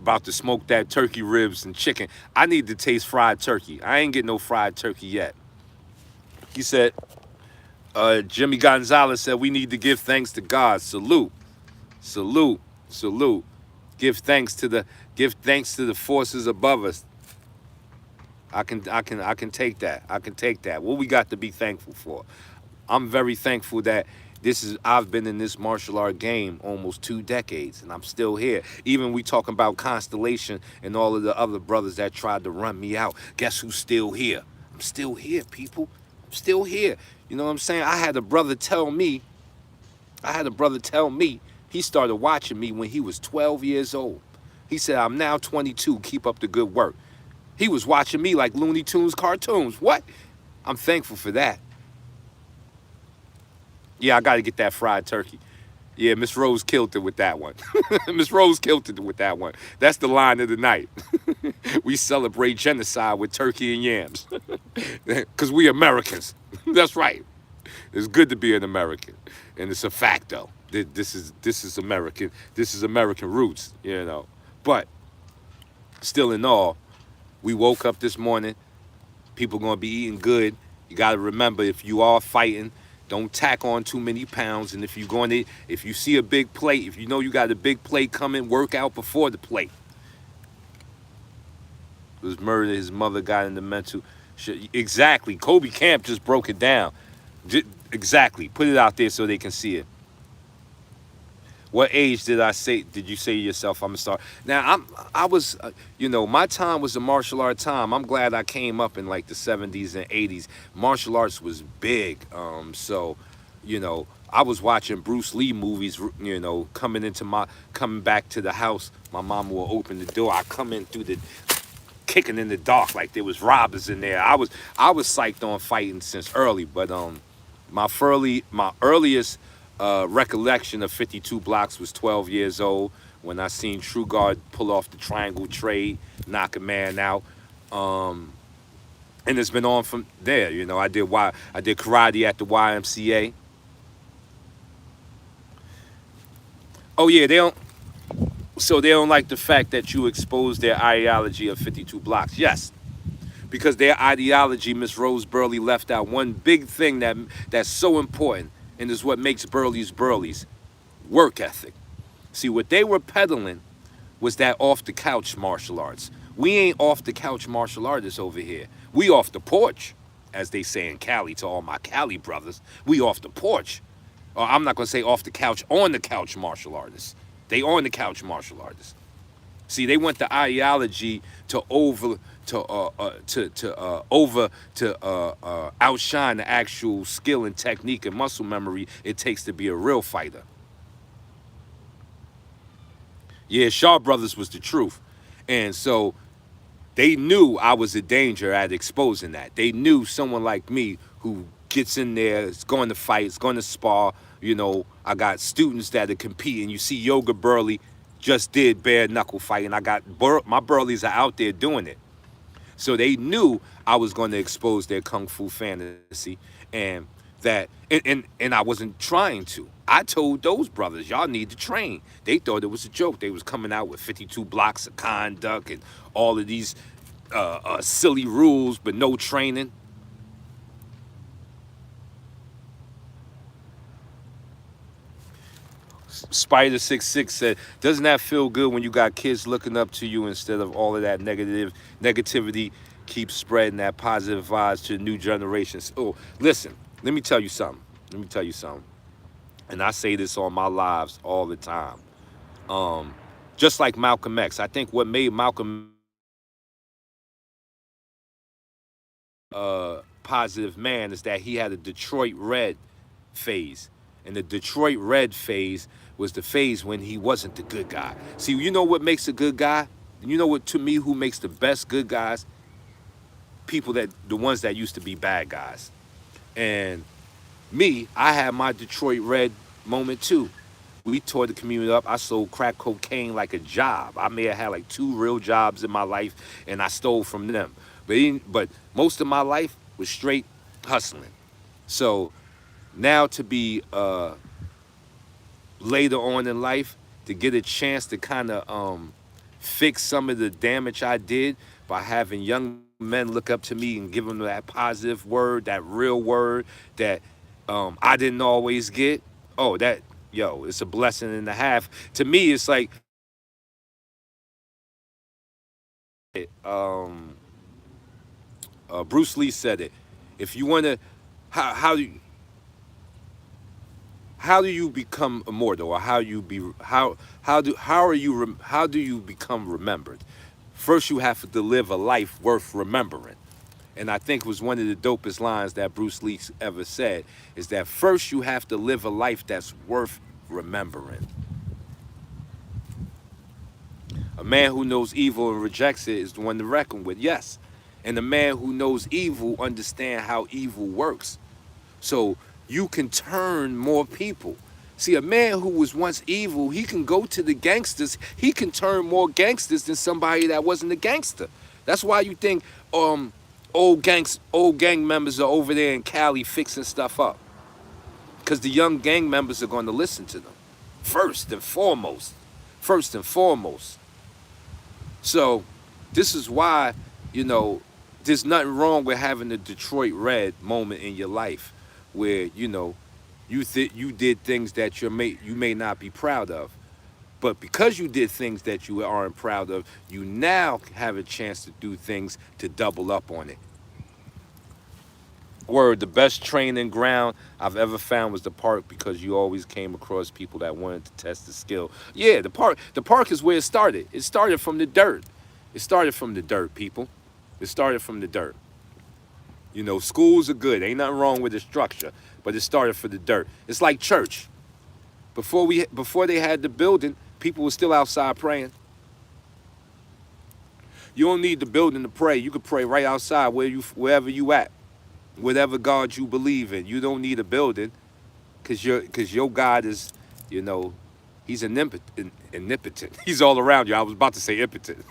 About to smoke that turkey ribs and chicken. I need to taste fried turkey. I ain't getting no fried turkey yet. He said, Jimmy Gonzalez said, we need to give thanks to God. Salute. Give thanks to the forces above us. I can take that. What we got to be thankful for? I'm very thankful that I've been in this martial art game almost 2 decades, and I'm still here. Even we talking about Constellation and all of the other brothers that tried to run me out. Guess who's still here? I'm still here, people. I'm still here. You know what I'm saying? I had a brother tell me, he started watching me when he was 12 years old. He said, I'm now 22. Keep up the good work. He was watching me like Looney Tunes cartoons. What? I'm thankful for that. Yeah, I got to get that fried turkey. Yeah, Miss Rose killed it with that one. That's the line of the night. We celebrate genocide with turkey and yams. Because we Americans. That's right. It's good to be an American, and it's a fact though. This is American. This is American roots, you know. But still, in all, we woke up this morning. People gonna be eating good. You gotta remember, if you are fighting, don't tack on too many pounds. And if you see a big plate, if you know you got a big plate coming, work out before the plate. Was murdered. His mother got into mental. Exactly. Kobe Camp just broke it down. Exactly. Put it out there so they can see it. What age did you say to yourself, I'm gonna start? Now I was my time was a martial art time. I'm glad I came up in like the 70s and 80s. Martial arts was big. So, I was watching Bruce Lee movies, coming back to the house. My mama will open the door. I come in through the kicking in the dark like there was robbers in there. I was psyched on fighting since early, but my earliest recollection of 52 blocks was 12 years old when I seen True Guard pull off the triangle trade, knock a man out. And it's been on from there. I did karate at the YMCA. Oh yeah, they don't like the fact that you exposed their ideology of 52 blocks. Yes, because their ideology, Miss Rose Burley left out one big thing that's so important, and is what makes Burley's Burley's: work ethic. See, what they were peddling was that off the couch martial arts. We ain't off the couch martial artists over here. We off the porch, as they say in Cali, to all my Cali brothers. We off the porch. Or I'm not gonna say off the couch, on the couch martial artists. They on the couch martial artists. See, they want the ideology to outshine the actual skill and technique and muscle memory it takes to be a real fighter. Yeah, Shaw Brothers was the truth. And so they knew I was a danger at exposing that. They knew someone like me who gets in there, is going to fight, is going to spar. I got students that are competing. You see Yoga Burley just did bare knuckle fighting. I got my Burleys are out there doing it. So they knew I was going to expose their kung fu fantasy, and and I wasn't trying to. I told those brothers, y'all need to train. They thought it was a joke. They was coming out with 52 blocks of conduct and all of these silly rules, but no training. Spider 66 said, "Doesn't that feel good when you got kids looking up to you instead of all of that negativity keeps spreading that positive vibes to the new generations?" Oh, listen, let me tell you something. Let me tell you something. And I say this on my lives all the time. Um, just like Malcolm X, I think what made Malcolm positive man is that he had a Detroit Red phase. And the Detroit Red phase was the phase when he wasn't the good guy. See, you know what makes a good guy? You know what, to me, who makes the best good guys? The ones that used to be bad guys. And me, I had my Detroit Red moment too. We tore the community up. I sold crack cocaine like a job. I may have had like 2 real jobs in my life, and I stole from them. But most of my life was straight hustling. So now to be later on in life, to get a chance to kind of fix some of the damage I did by having young men look up to me and give them that positive word, that real word that I didn't always get. Oh, it's a blessing and a half. To me, it's like um, Bruce Lee said it. If you want to, how do you, how do you become immortal, or how do you become remembered? First, you have to live a life worth remembering. And I think was one of the dopest lines that Bruce Lee ever said, is that first you have to live a life that's worth remembering. A man who knows evil and rejects it is the one to reckon with, yes. And the man who knows evil understands how evil works. So you can turn more people. See, a man who was once evil, he can go to the gangsters. He can turn more gangsters than somebody that wasn't a gangster. That's why you think old gang members are over there in Cali fixing stuff up because the young gang members are going to listen to them first and foremost. First and foremost. So this is why, you know, there's nothing wrong with having a Detroit Red moment in your life where, you know, you did things that you may not be proud of. But because you did things that you aren't proud of, you now have a chance to do things to double up on it. Word, the best training ground I've ever found was the park because you always came across people that wanted to test the skill. Yeah, the park is where it started. It started from the dirt. It started from the dirt, people. It started from the dirt. You know, schools are good. Ain't nothing wrong with the structure, but it started from the dirt. It's like church. Before they had the building, people were still outside praying. You don't need the building to pray. You could pray right outside wherever you at. Whatever God you believe in. You don't need a building because your God is, you know, he's omnipotent. He's all around you. I was about to say impotent.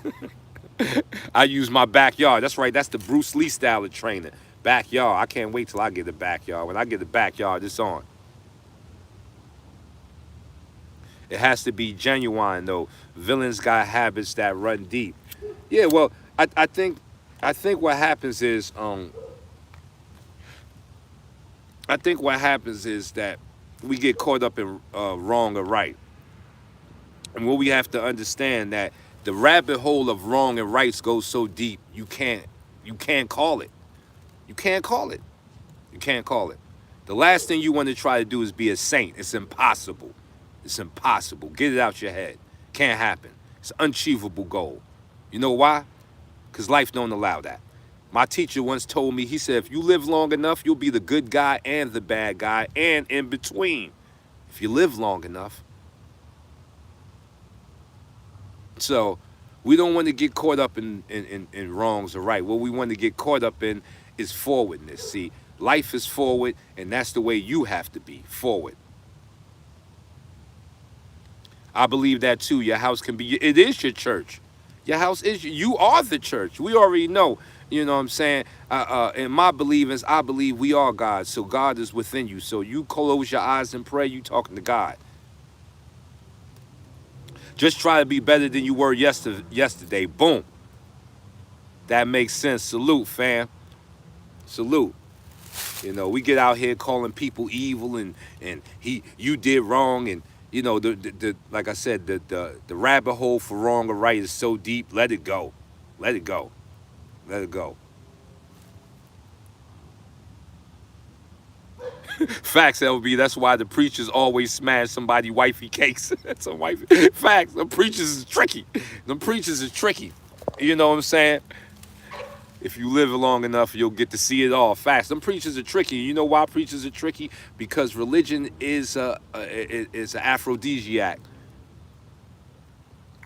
I use my backyard. That's right. That's the Bruce Lee style of training. Backyard. I can't wait till I get a backyard. When I get a backyard, it's on. It has to be genuine though. Villains got habits that run deep. Yeah, well, I think what happens is I think what happens is that we get caught up in wrong or right. And what we have to understand that the rabbit hole of wrong and rights goes so deep you can't call it. You can't call it. You can't call it. The last thing you want to try to do is be a saint. It's impossible. It's impossible. Get it out your head. Can't happen. It's an unachievable goal. You know why? Because life don't allow that. My teacher once told me, he said, if you live long enough, you'll be the good guy and the bad guy and in between. If you live long enough. So we don't want to get caught up in wrongs or right. What we want to get caught up in is forwardness. See, life is forward, and that's the way you have to be, forward. I believe that too. Your house can be, it is your church. Your house is, you are the church. We already know, you know what I'm saying? In my believings, I believe we are God. So God is within you. So you close your eyes and pray, you talking to God. Just try to be better than you were yesterday. Boom. That makes sense. Salute, fam. Salute. You know, we get out here calling people evil and you did wrong, and you know, the like I said, the rabbit hole for wrong or right is so deep. Let it go. Let it go. Let it go. Facts, LB. That's why the preachers always smash somebody wifey cakes. That's a wifey. Facts. The preachers is tricky. The preachers is tricky. You know what I'm saying? If you live long enough, you'll get to see it all. Facts. Them preachers are tricky. You know why preachers are tricky? Because religion is an aphrodisiac.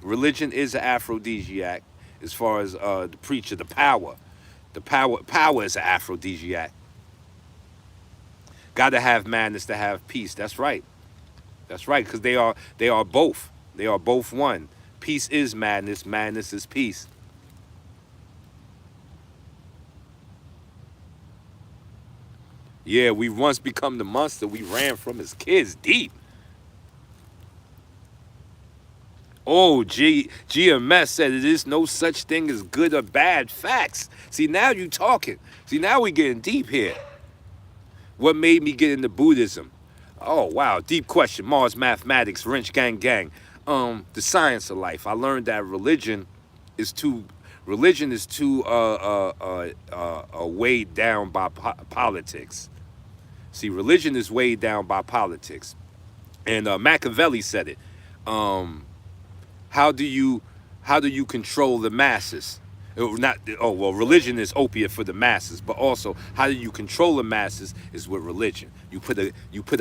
Religion is an aphrodisiac as far as the preacher, the power. Power is an aphrodisiac. Got to have madness to have peace. That's right. That's right, because they are both. They are both one. Peace is madness. Madness is peace. Yeah, we once become the monster we ran from as kids. Deep. Oh, GMS said it is no such thing as good or bad. Facts. See, now you talking. See, now we getting deep here. What made me get into Buddhism? Oh, wow. Deep question. Mars mathematics, wrench gang gang. The science of life. I learned that religion is too weighed down by politics. See, religion is weighed down by politics. And Machiavelli said it. How do you control the masses? Not, oh well, religion is opiate for the masses, but also how do you control the masses is with religion. You put an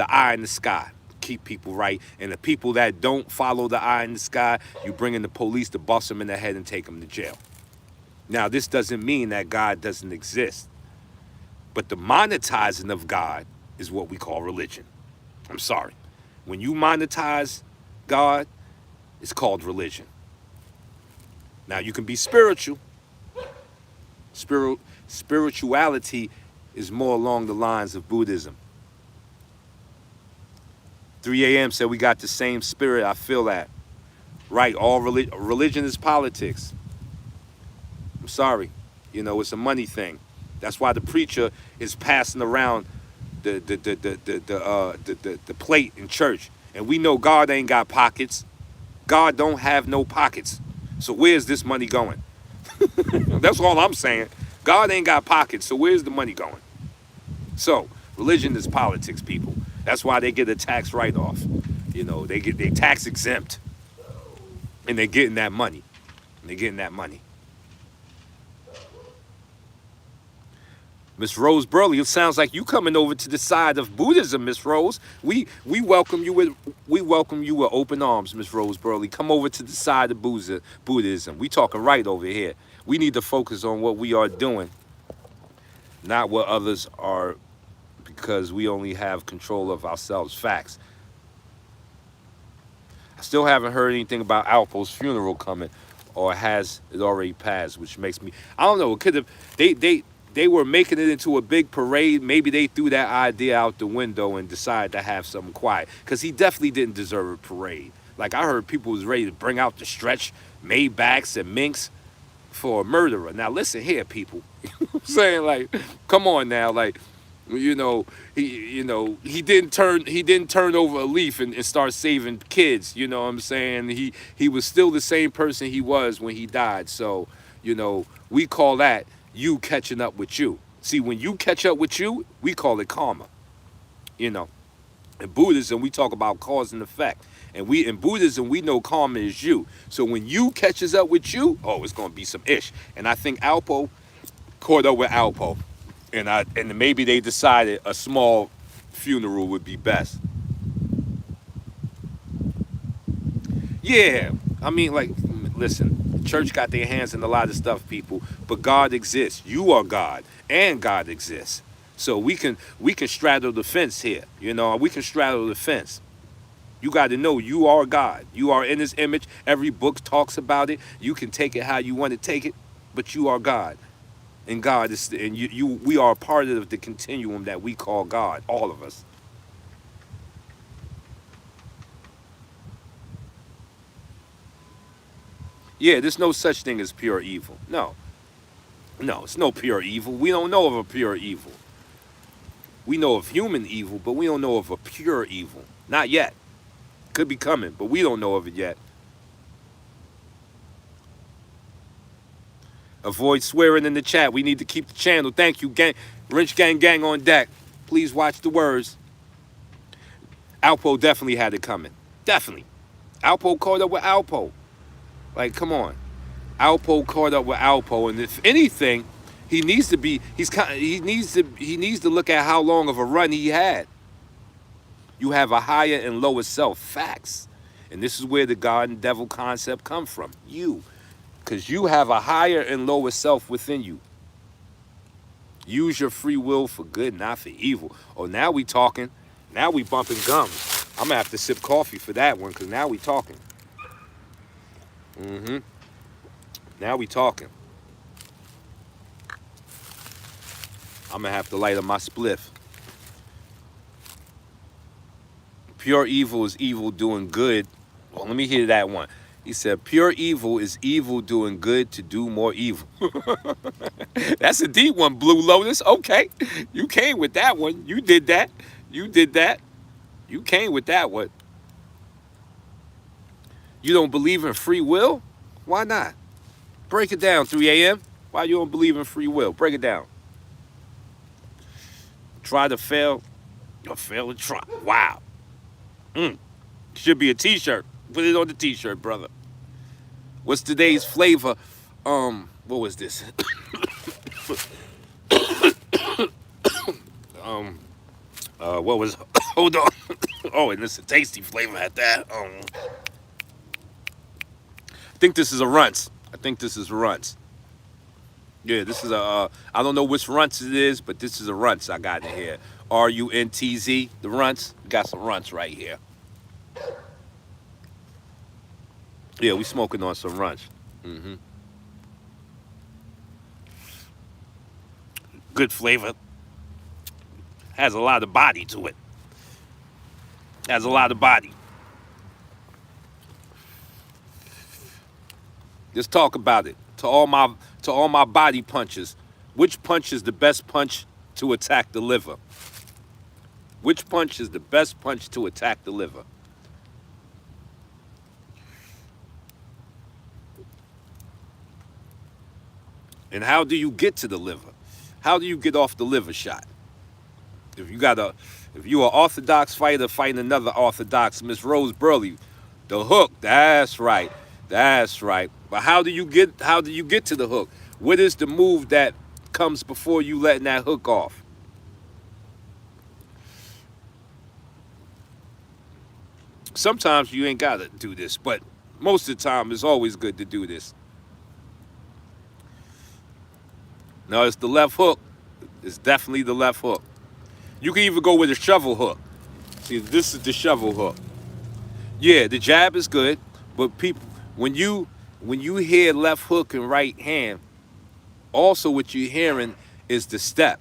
eye in the sky, keep people right, and the people that don't follow the eye in the sky, you bring in the police to bust them in the head and take them to jail. Now, this doesn't mean that God doesn't exist, but the monetizing of God is what we call religion. I'm sorry. When you monetize God, it's called religion. Now, you can be spiritual. Spirituality is more along the lines of Buddhism. 3 a.m. said we got the same spirit. I feel that. Right, all religion is politics. I'm sorry. It's a money thing. That's why the preacher is passing around the plate in church. And we know God ain't got pockets. God don't have no pockets. So where's this money going? That's all I'm saying. God ain't got pockets, so where's the money going? So religion is politics, people. That's why they get a tax write-off. They tax exempt, and they're getting that money. Miss Rose Burley, it sounds like you coming over to the side of Buddhism, Miss Rose. We welcome you with open arms, Miss Rose Burley. Come over to the side of Buddhism. We talking right over here. We need to focus on what we are doing, not what others are, because we only have control of ourselves. Facts. I still haven't heard anything about Alpo's funeral coming, or has it already passed, which makes me, I don't know, it could have, they were making it into a big parade. Maybe they threw that idea out the window and decided to have something quiet, because he definitely didn't deserve a parade. Like, I heard people was ready to bring out the stretch Maybachs and Minks for a murderer. Now listen here, people. I'm saying, like, come on now, like, he didn't turn over a leaf and start saving kids. You know what I'm saying? He was still the same person he was when he died. So, we call that you catching up with you. See, when you catch up with you, we call it karma. In Buddhism, we talk about cause and effect. And in Buddhism, we know karma is you. So when you catches up with you, oh, it's gonna be some ish. And I think Alpo caught up with Alpo. And maybe they decided a small funeral would be best. Yeah, I mean, like, listen, the church got their hands in a lot of stuff, people, but God exists. You are God, and God exists. So we can straddle the fence here. We can straddle the fence. You got to know you are God. You are in His image. Every book talks about it. You can take it how you want to take it, but you are God. And God is, and we are a part of the continuum that we call God, all of us. Yeah, there's no such thing as pure evil. No, it's no pure evil. We don't know of a pure evil. We know of human evil, but we don't know of a pure evil. Not yet. Could be coming, but we don't know of it yet. Avoid swearing in the chat. We need to keep the channel. Thank you, gang. Wrench Gang Gang on deck. Please watch the words. Alpo definitely had it coming. Definitely. Alpo caught up with Alpo. Like, come on. Alpo caught up with Alpo, and if anything, he needs to look at how long of a run he had. You have a higher and lower self. Facts. And this is where the God and devil concept come from. You. Because you have a higher and lower self within you. Use your free will for good, not for evil. Oh, now we talking. Now we bumping gums. I'm going to have to sip coffee for that one, because now we talking. Now we talking. I'm going to have to light up my spliff. Pure evil is evil doing good. Well, let me hear that one. He said, pure evil is evil doing good to do more evil. That's a deep one, Blue Lotus. Okay. You came with that one. You did that. You came with that one. You don't believe in free will? Why not? Break it down, 3 a.m. Why you don't believe in free will? Break it down. Try to fail or fail to try. Wow. Should be a t-shirt. Put it on the t-shirt, brother. What's today's flavor? What was this? What was, hold on. Oh, and it's a tasty flavor at that. I think this is a runts. Yeah, this is a, I don't know which runts it is, but this is a runts I got in here. RUNTZ, the runts. Got some runts right here. Yeah, we smoking on some runts. Good flavor. Has a lot of body to it. Has a lot of body. Let's talk about it. To all my body punches, which punch is the best punch to attack the liver? Which punch is the best punch to attack the liver? And how do you get to the liver? How do you get off the liver shot? If you got a if you are an orthodox fighter fighting another orthodox, Miss Rose Burley, the hook, that's right. That's right. But how do you get to the hook? What is the move that comes before you letting that hook off? Sometimes you ain't gotta do this, but most of the time it's always good to do this. No, it's the left hook. It's definitely the left hook. You can even go with a shovel hook. See, this is the shovel hook. Yeah, the jab is good, but people, when you when you hear left hook and right hand, also what you're hearing is the step.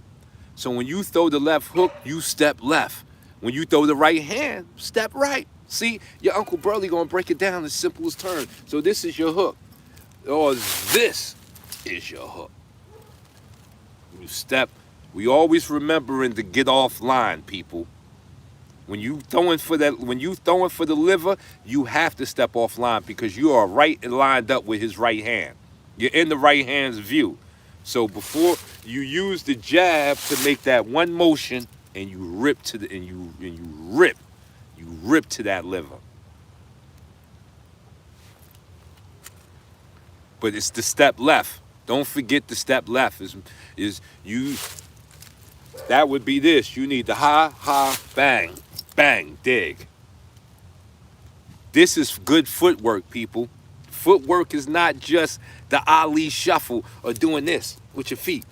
So when you throw the left hook, you step left. When you throw the right hand, step right. See, your Uncle Burley gonna break it down as simple as turn. So this is your hook, or this is your hook. You step. We always remembering to get off line, people. When you throwing for the liver, you have to step off line because you are right and lined up with his right hand. You're in the right hand's view. So before you use the jab to make that one motion and you rip to the and you rip to that liver. But it's the step left. Don't forget the step left is you that would be this. You need the ha, bang, bang, dig. This is good footwork, people. Footwork is not just the Ali shuffle or doing this with your feet.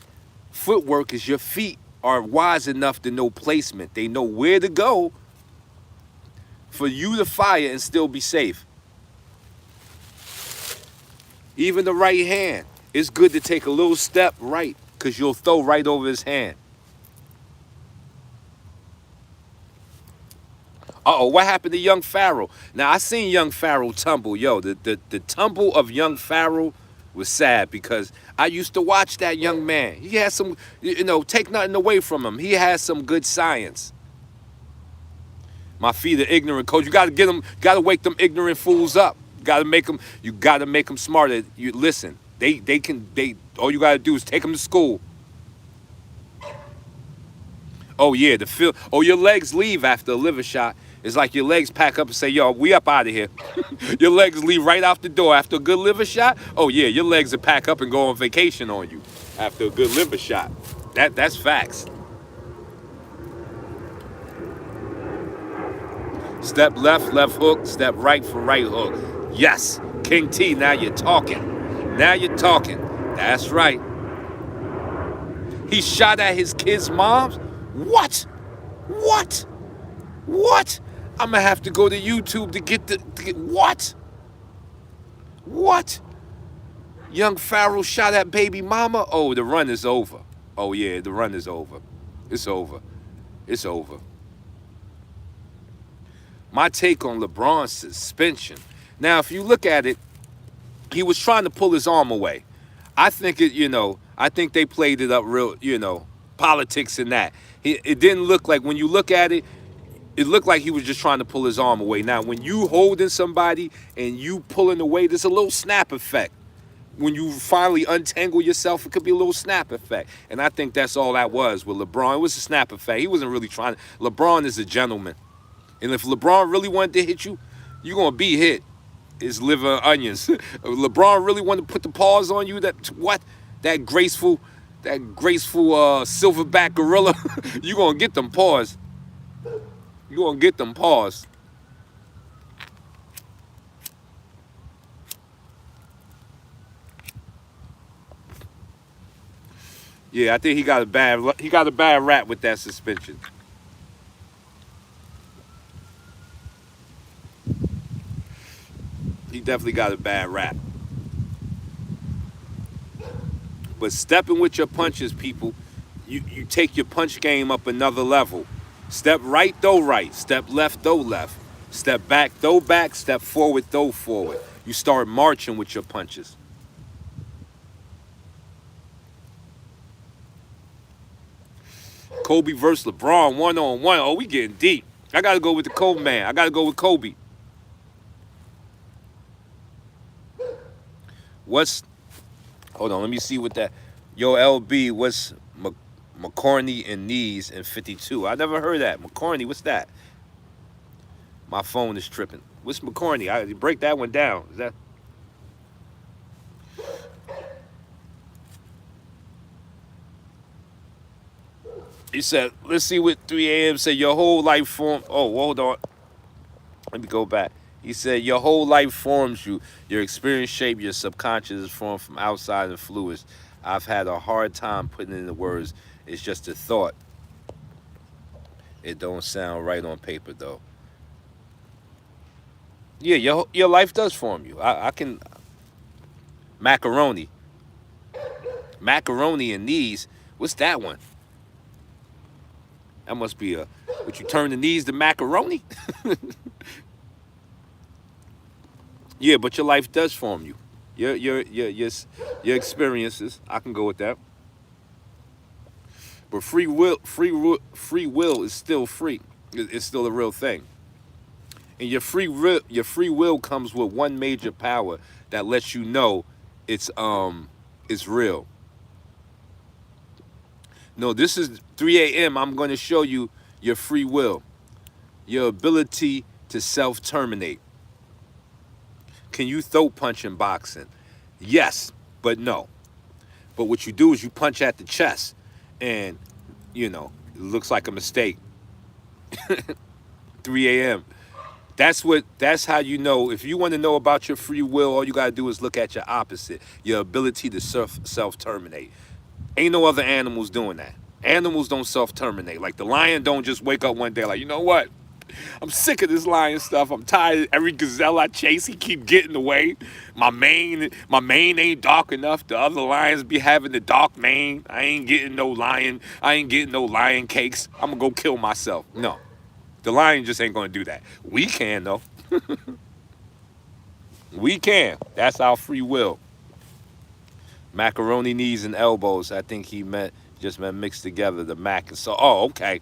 Footwork is your feet are wise enough to know placement. They know where to go for you to fire and still be safe. Even the right hand, it's good to take a little step right because you'll throw right over his hand. Uh-oh, what happened to young Pharaoh? Now, I seen young Pharaoh tumble. Yo, the tumble of young Pharaoh was sad because I used to watch that young man. He had some, take nothing away from him. He has some good science. My feet are ignorant, coach. You gotta get them, gotta wake them ignorant fools up. You gotta make them smarter. You listen. They all you gotta do is take them to school. Oh yeah, your legs leave after a liver shot. It's like your legs pack up and say, yo, we up out of here. Your legs leave right out the door after a good liver shot. Oh yeah, your legs will pack up and go on vacation on you after a good liver shot. That's facts. Step left, left hook. Step right for right hook. Yes, King T, now you're talking. Now you're talking. That's right. He shot at his kids' moms? What? What? What? I'm gonna have to go to YouTube to get what? What? Young Pharaoh shot at baby mama? Oh, the run is over. Oh yeah, the run is over. It's over. It's over. My take on LeBron's suspension. Now, if you look at it, he was trying to pull his arm away. I think they played it up real, politics and that. It didn't look like, when you look at it, it looked like he was just trying to pull his arm away. Now, when you holding somebody and you pulling away, there's a little snap effect. When you finally untangle yourself, it could be a little snap effect. And I think that's all that was with LeBron. It was a snap effect. He wasn't really trying. LeBron is a gentleman. And if LeBron really wanted to hit you, you're going to be hit. It's liver and onions. LeBron really wanted to put the paws on you, that graceful silverback gorilla, you're going to get them paws. You're going to get them paws. Yeah, I think he got a bad rap with that suspension. He definitely got a bad rap. But stepping with your punches, people, You take your punch game up another level. Step right, though right. Step left, though left. Step back, though back. Step forward, though forward. You start marching with your punches. Kobe versus LeBron, 1-on-1. Oh, we getting deep. I gotta go with the Kobe man. I gotta go with Kobe. What's Hold on, let me see what that. Yo, LB, what's McCartney and knees in 52? I never heard that. McCartney, what's that? My phone is tripping. What's McCartney? I break that one down. Is that? He said, let's see what 3 a.m. said. Your whole life form. Oh, hold on. Let me go back. He said, your whole life forms you. Your experience shape your subconscious is formed from outside influence. I've had a hard time putting it into words. It's just a thought. It don't sound right on paper, though. Yeah, your life does form you. I can. Macaroni. Macaroni and knees. What's that one? That must be a. Would you turn the knees to macaroni? Yeah, but your life does form you. Your experiences. I can go with that. But free will is still free. It's still a real thing. And your free will comes with one major power that lets you know it's real. No, this is 3 a.m. I'm going to show you your free will, your ability to self-terminate. Can you throw punch in boxing? Yes, but no. But what you do is you punch at the chest, and it looks like a mistake. 3 a.m. That's how you know. If you want to know about your free will, all you gotta do is look at your opposite, your ability to self-terminate. Ain't no other animals doing that. Animals don't self-terminate. Like the lion don't just wake up one day like, you know what? I'm sick of this lion stuff. I'm tired of every gazelle I chase. He keep getting away. My mane ain't dark enough. The other lions be having the dark mane. I ain't getting no lion. I ain't getting no lion cakes. I'm gonna go kill myself. No, the lion just ain't gonna do that. We can though. We can. That's our free will. Macaroni knees and elbows. I think he meant mixed together the mac and so. Oh, okay.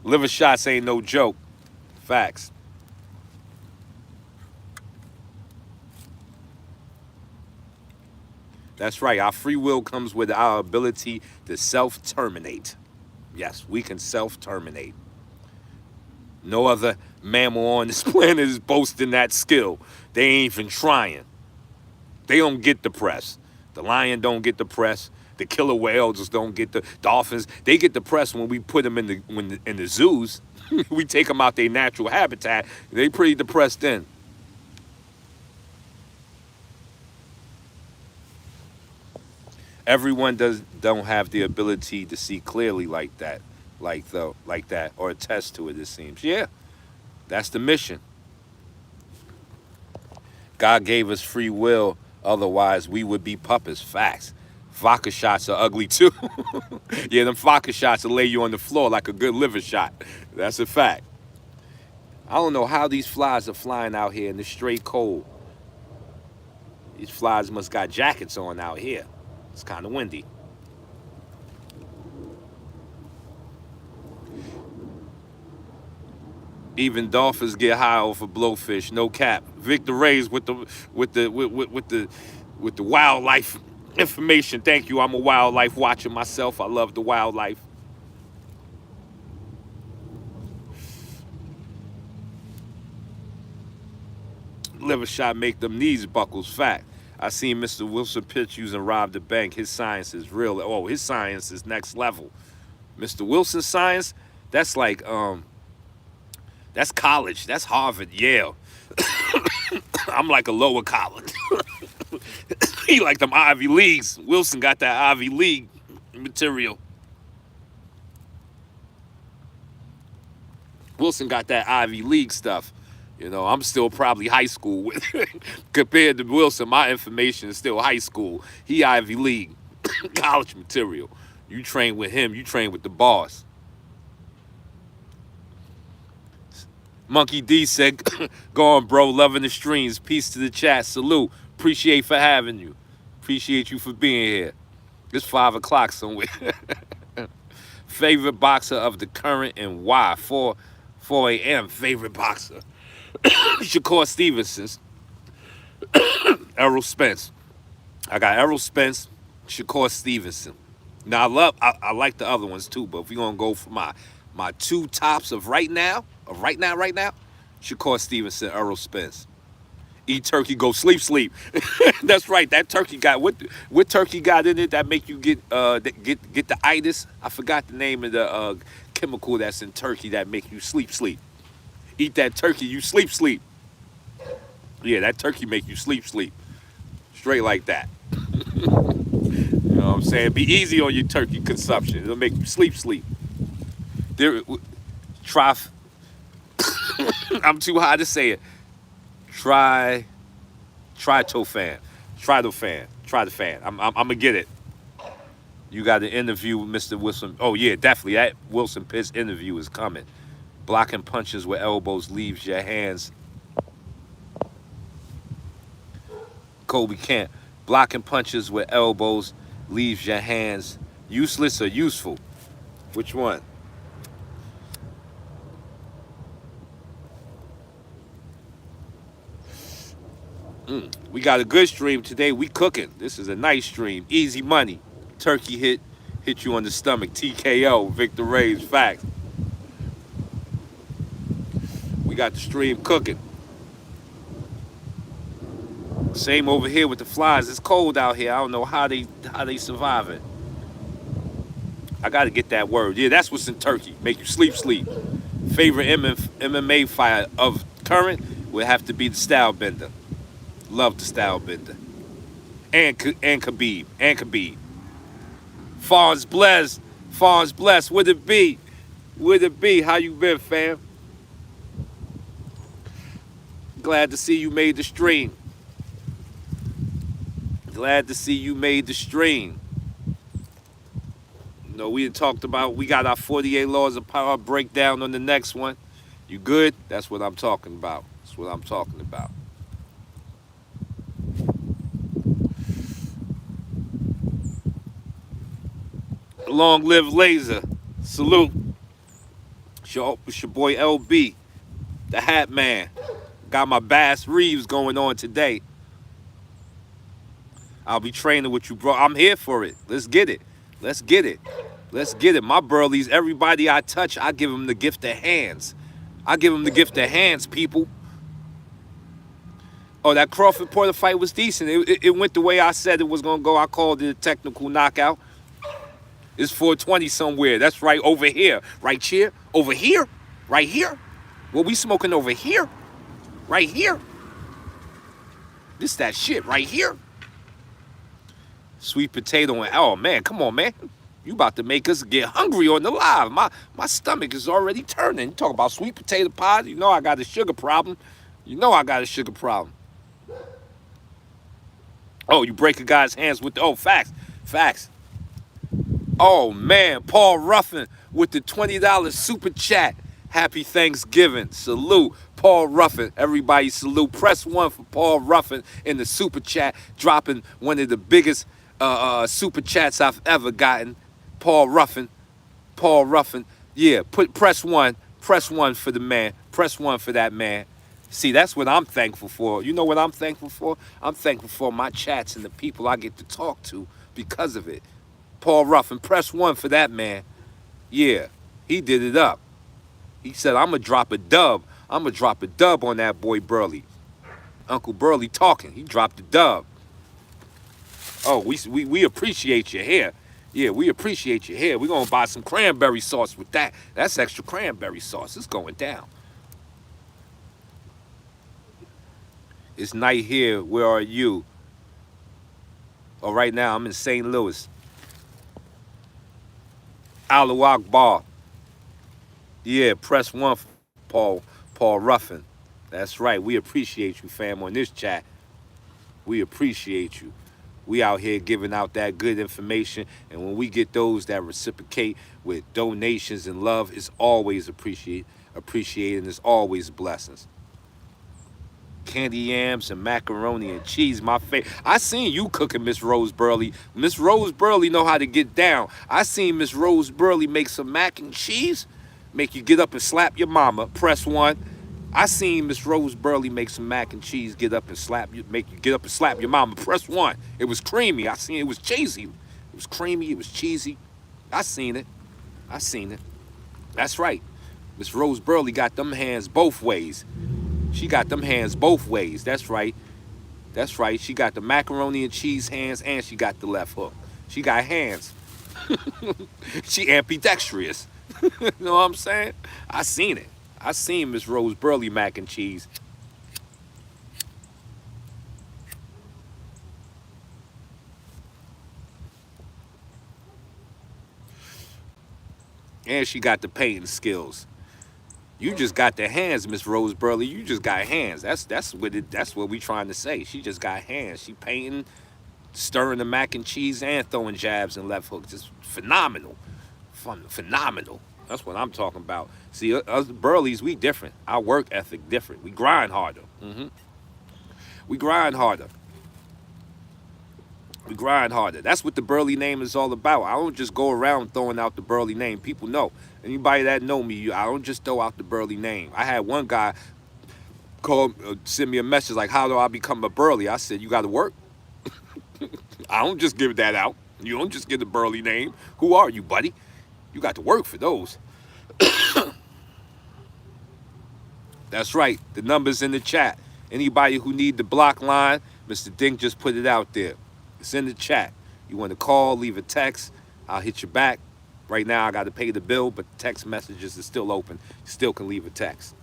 Liver shots ain't no joke. Facts. That's right. Our free will comes with our ability to self-terminate. Yes, we can self-terminate. No other mammal on this planet is boasting that skill. They ain't even trying. They don't get depressed. The lion don't get depressed. The killer whales just don't get the dolphins. They get depressed when we put them in the zoos. We take them out their natural habitat. They pretty depressed then. Everyone don't have the ability to see clearly like that, like that, or attest to it. It seems. Yeah, that's the mission. God gave us free will. Otherwise, we would be puppets. Facts. Vodka shots are ugly too. Yeah, them vodka shots will lay you on the floor like a good liver shot. That's a fact. I don't know how these flies are flying out here in the straight cold. These flies must got jackets on out here. It's kind of windy. Even dolphins get high off of blowfish. No cap. Victor Ray's with the wildlife information. Thank you. I'm a wildlife watcher myself. I love the wildlife. Liver shot make them knees buckles. Fact. I seen Mr. Wilson pitch using rob the bank. His science is real. Oh, his science is next level. Mr. Wilson's science, that's like that's college. That's Harvard, Yale. I'm like a lower college. He like them Ivy Leagues. Wilson got that Ivy League material. Wilson got that Ivy League stuff. I'm still probably high school with compared to Wilson. My information is still high school. He Ivy League. College material. You train with him, you train with the boss. Monkey D said, go on, bro. Loving the streams. Peace to the chat. Salute. Appreciate for having you. Appreciate you for being here. It's 5 o'clock somewhere. Favorite boxer of the current and why? 4 a.m. Favorite boxer. Shakur Stevenson. Errol Spence. I got Errol Spence, Shakur Stevenson. Now I like the other ones too, but if we're gonna go for my two tops of right now, Shakur Stevenson, Errol Spence. Eat turkey, go sleep. That's right. That turkey got what turkey got in it that make you get the itis? I forgot the name of the chemical that's in turkey that make you sleep. Eat that turkey, you sleep. Yeah, that turkey make you sleep. Straight like that. You know what I'm saying? Be easy on your turkey consumption. It'll make you sleep. There, try. I'm too high to say it. Tryptophan. I'm gonna get it. You got to interview with Mr. Wilson. Oh yeah, definitely. That Wilson Pitts interview is coming. Blocking punches with elbows leaves your hands. Kobe can't. Blocking punches with elbows leaves your hands useless or useful. Which one? We got a good stream today. We cooking. This is a nice stream. Easy money. Turkey hit you on the stomach. TKO. Victor Ray's fact. We got the stream cooking. Same over here with the flies. It's cold out here. I don't know how they surviving. I got to get that word. Yeah, that's what's in turkey. Make you sleep. Favorite MMA fighter of current would have to be the Style Bender. Love the Style Bender. And Khabib. Fonz blessed. Would it be? How you been, fam? Glad to see you made the stream. You know, we had talked about, we got our 48 laws of power breakdown on the next one. You good? That's what I'm talking about. Long live Laser. Salute. It's your boy LB, the Hat Man. Got my Bass Reeves going on today. I'll be training with you, bro. I'm here for it. Let's get it. My burleys, everybody I touch, I give them the gift of hands. People. Oh, that Crawford Porter fight was decent. It went the way I said it was going to go. I called it a technical knockout. It's 420 somewhere. That's right over here. Right here. Over here. Right here. What we smoking over here? Right here. This that shit right here. Sweet potato and oh man, come on, man. You about to make us get hungry on the live. My stomach is already turning. You talk about sweet potato pie. You know I got a sugar problem. Oh, you break a guy's hands with the facts. Oh man, Paul Ruffin with the $20 super chat. Happy Thanksgiving. Salute, Paul Ruffin. Everybody salute. Press 1 for Paul Ruffin in the super chat, dropping one of the biggest super chats I've ever gotten. Paul Ruffin. Yeah, press 1 for the man. Press 1 for that man. See, that's what I'm thankful for. You know what I'm thankful for? I'm thankful for my chats and the people I get to talk to because of it. Paul Ruffin, press 1 for that man. Yeah, he did it up. He said, I'm going to drop a dub. on that boy Burley. Uncle Burley talking. He dropped the dub. Oh, we appreciate you here. Yeah, we appreciate you here. We're going to buy some cranberry sauce with that. That's extra cranberry sauce. It's going down. It's night here. Where are you? Oh, right now I'm in St. Louis. Allahu Akbar. Yeah, press 1 for Paul Ruffin. That's right. We appreciate you, fam, on this chat. We appreciate you. We out here giving out that good information, and when we get those that reciprocate with donations and love, it's always appreciated, and it's always blessings. Candy yams and macaroni and cheese, my favorite. I seen you cooking, Miss Rose Burley. Miss Rose Burley know how to get down. I seen Miss Rose Burley make some mac and cheese, make you get up and slap your mama. Press one. I seen Miss Rose Burley make some mac and cheese, get up and slap you, make you get up and slap your mama. Press one. It was creamy. I seen it was cheesy. It was creamy. It was cheesy. I seen it. I seen it. That's right. Miss Rose Burley got them hands both ways. She got them hands both ways. That's right. That's right. She got the macaroni and cheese hands, and she got the left hook. She got hands. She ambidextrous. You know what I'm saying? I seen it. I seen Miss Rose Burley mac and cheese. And she got the painting skills. You just got the hands, Miss Rose Burley. You just got hands. That's what we trying to say. She just got hands. She painting, stirring the mac and cheese, and throwing jabs and left hooks. Just phenomenal. Phenomenal. That's what I'm talking about. See, us Burleys, we different. Our work ethic different. We grind harder. We grind harder. We grind harder. That's what the Burley name is all about. I don't just go around throwing out the Burley name. People know. Anybody that know me, I don't just throw out the Burley name. I had one guy send me a message like, "How do I become a Burley?" I said, "You got to work." I don't just give that out. You don't just get the Burley name. Who are you, buddy? You got to work for those. That's right. The number's in the chat. Anybody who need the block line, Mr. Dink just put it out there. It's in the chat. You want to call, leave a text. I'll hit you back. Right now, I got to pay the bill, but text messages is still open. You still can leave a text.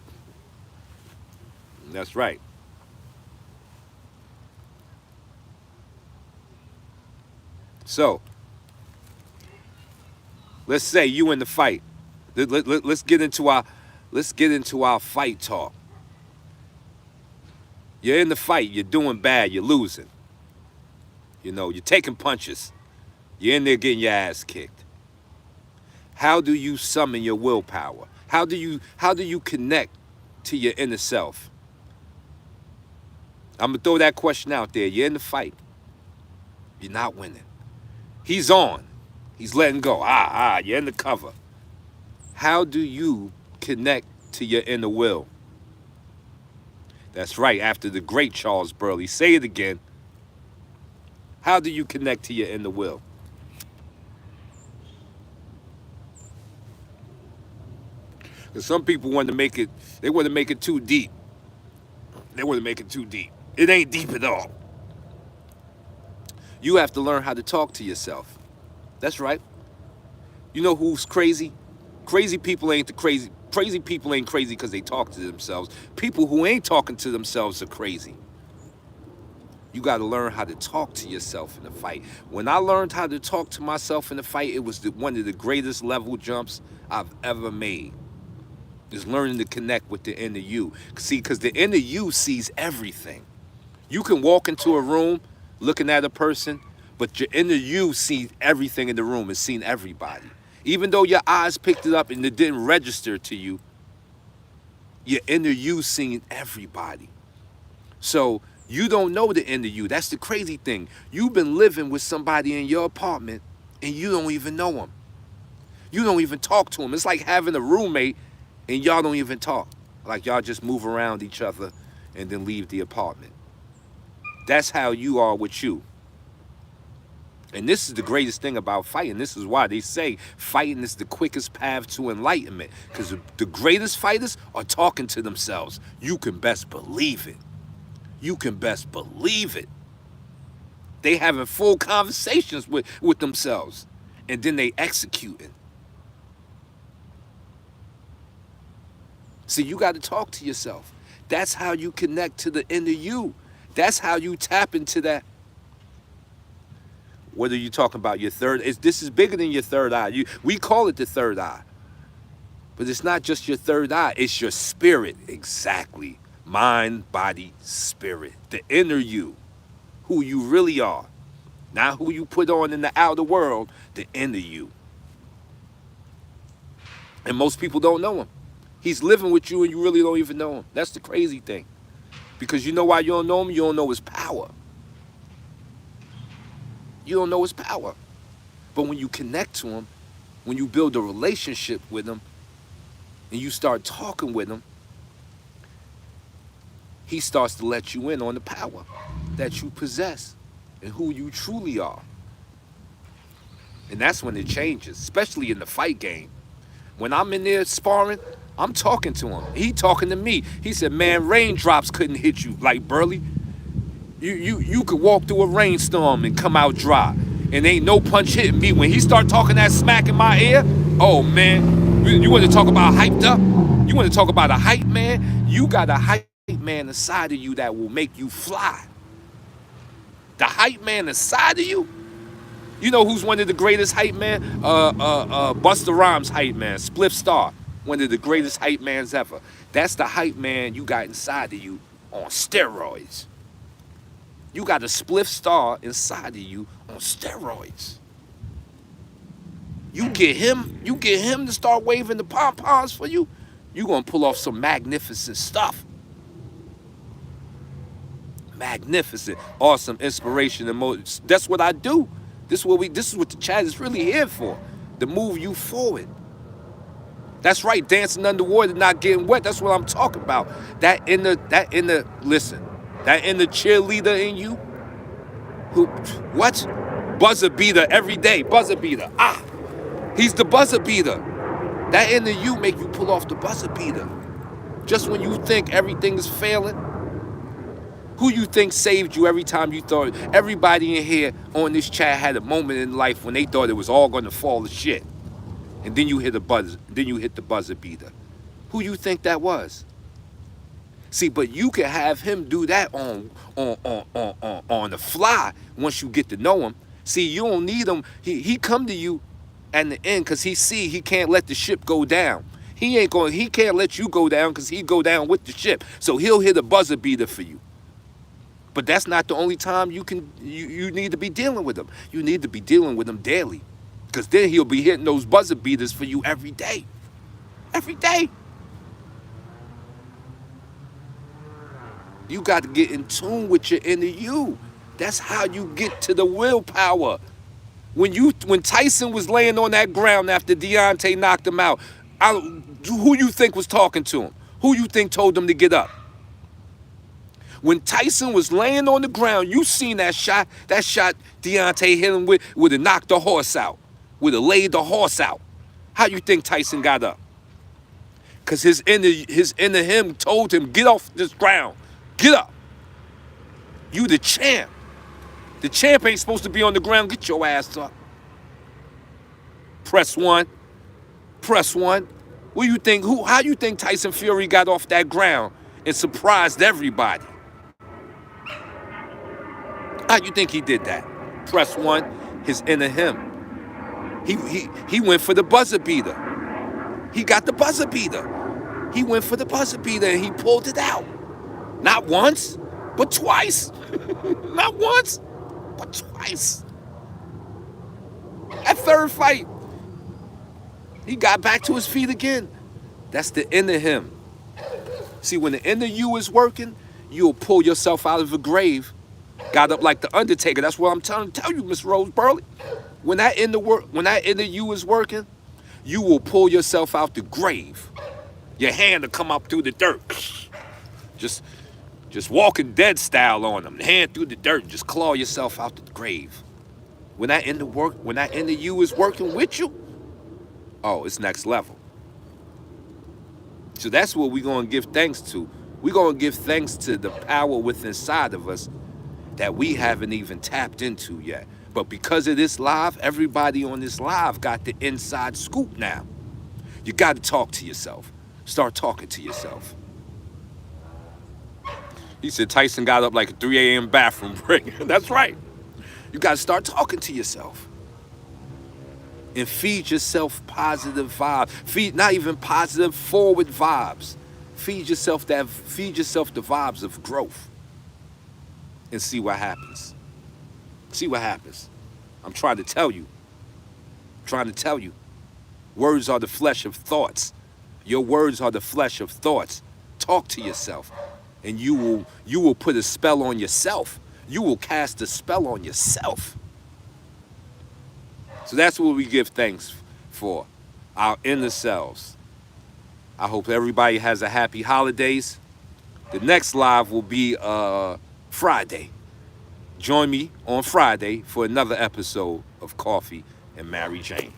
That's right. So, let's say you in the fight. Let's get into our fight talk. You're in the fight. You're doing bad. You're losing. You know, you're taking punches. You're in there getting your ass kicked. How do you summon your willpower? How do you connect to your inner self? I'm gonna throw that question out there. You're in the fight. You're not winning. He's on. He's letting go. You're in the cover. How do you connect to your inner will? That's right, after the great Charles Burley. Say it again. How do you connect to your inner will? Because some people want to make it, they want to make it too deep. They want to make it too deep. It ain't deep at all. You have to learn how to talk to yourself. That's right. You know who's crazy? Crazy people ain't the crazy. Crazy people ain't crazy because they talk to themselves. People who ain't talking to themselves are crazy. You got to learn how to talk to yourself in the fight. When I learned how to talk to myself in the fight, it was one of the greatest level jumps I've ever made. Is learning to connect with the inner you. See, because the inner you sees everything. You can walk into a room looking at a person, but your inner you sees everything in the room and seen everybody. Even though your eyes picked it up and it didn't register to you, your inner you seen everybody. So you don't know the inner you. That's the crazy thing. You've been living with somebody in your apartment and you don't even know them. You don't even talk to them. It's like having a roommate and y'all don't even talk. Like y'all just move around each other and then leave the apartment. That's how you are with you. And this is the greatest thing about fighting. This is why they say fighting is the quickest path to enlightenment. Because the greatest fighters are talking to themselves. You can best believe it. You can best believe it. They having full conversations with themselves. And then they executing. See, you got to talk to yourself. That's how you connect to the inner you. That's how you tap into that. What are you talking about? Your third? This is bigger than your third eye. We call it the third eye. But it's not just your third eye. It's your spirit. Exactly. Mind, body, spirit. The inner you. Who you really are. Not who you put on in the outer world, the inner you. And most people don't know him. He's living with you and you really don't even know him. That's the crazy thing. Because you know why you don't know him? You don't know his power. You don't know his power. But when you connect to him, when you build a relationship with him, and you start talking with him, he starts to let you in on the power that you possess and who you truly are. And that's when it changes, especially in the fight game. When I'm in there sparring, I'm talking to him. He talking to me. He said, man, raindrops couldn't hit you like Burley. You could walk through a rainstorm and come out dry. And ain't no punch hitting me. When he start talking that smack in my ear, oh man, you want to talk about hyped up? You want to talk about a hype man? You got a hype man inside of you that will make you fly. The hype man inside of you? You know who's one of the greatest hype man? Busta Rhymes hype man, Spliff Star. One of the greatest hype mans ever. That's the hype man you got inside of you on steroids. You got a Spliff Star inside of you on steroids. You get him to start waving the pom-poms for you, you're gonna pull off some magnificent stuff. Magnificent, awesome, inspiration, and motivation. That's what I do. This is what the chat is really here for. To move you forward. That's right, dancing underwater, not getting wet. That's what I'm talking about. That inner cheerleader in you. What? Buzzer beater every day. Buzzer beater. He's the buzzer beater. That inner you make you pull off the buzzer beater. Just when you think everything is failing, who you think saved you every time you thought? Everybody in here on this chat had a moment in life when they thought it was all going to fall to shit. And then you hit the buzzer beater. Who you think that was? See, but you can have him do that on the fly once you get to know him. See, you don't need him. He come to you at the end because he can't let the ship go down. He can't let you go down because he go down with the ship. So he'll hit a buzzer beater for you. But that's not the only time you need to be dealing with him. You need to be dealing with him daily. Because then he'll be hitting those buzzer beaters for you every day. Every day. You got to get in tune with your inner you. That's how you get to the willpower. When Tyson was laying on that ground after Deontay knocked him out, who you think was talking to him? Who you think told him to get up? When Tyson was laying on the ground, you seen that shot Deontay hit him with, would have knocked the horse out, would have laid the horse out. How you think Tyson got up? Because his inner him told him, get off this ground. Get up. You the champ. The champ ain't supposed to be on the ground. Get your ass up. Press one. Press one. What do you think? How you think Tyson Fury got off that ground and surprised everybody? How you think he did that? Press one, his inner him. He went for the buzzer beater. He got the buzzer beater. He went for the buzzer beater and he pulled it out. Not once, but twice. Not once, but twice. That third fight, he got back to his feet again. That's the inner him. See, when the inner you is working, you'll pull yourself out of a grave. Got up like the Undertaker. That's what I'm trying to tell you, Miss Rose Burley. When that inner you is working, you will pull yourself out the grave. Your hand will come up through the dirt. Just Walking Dead style on them. Hand through the dirt. Just claw yourself out the grave. When that inner you is working with you, oh, it's next level. So that's what we're going to give thanks to. We're going to give thanks to the power within inside of us that we haven't even tapped into yet. But because of this live, everybody on this live got the inside scoop now. You got to talk to yourself. Start talking to yourself. He said Tyson got up like a 3 a.m. bathroom break. That's right. You got to start talking to yourself. And feed yourself positive vibes. Feed not even positive, forward vibes. Feed yourself the vibes of growth. And see what happens. See what happens. I'm trying to tell you. I'm trying to tell you. Words are the flesh of thoughts. Your words are the flesh of thoughts. Talk to yourself, and you will put a spell on yourself. You will cast a spell on yourself. So that's what we give thanks for, our inner selves. I hope everybody has a happy holidays. The next live will be Friday. Join me on Friday for another episode of Coffee and Mary Jane.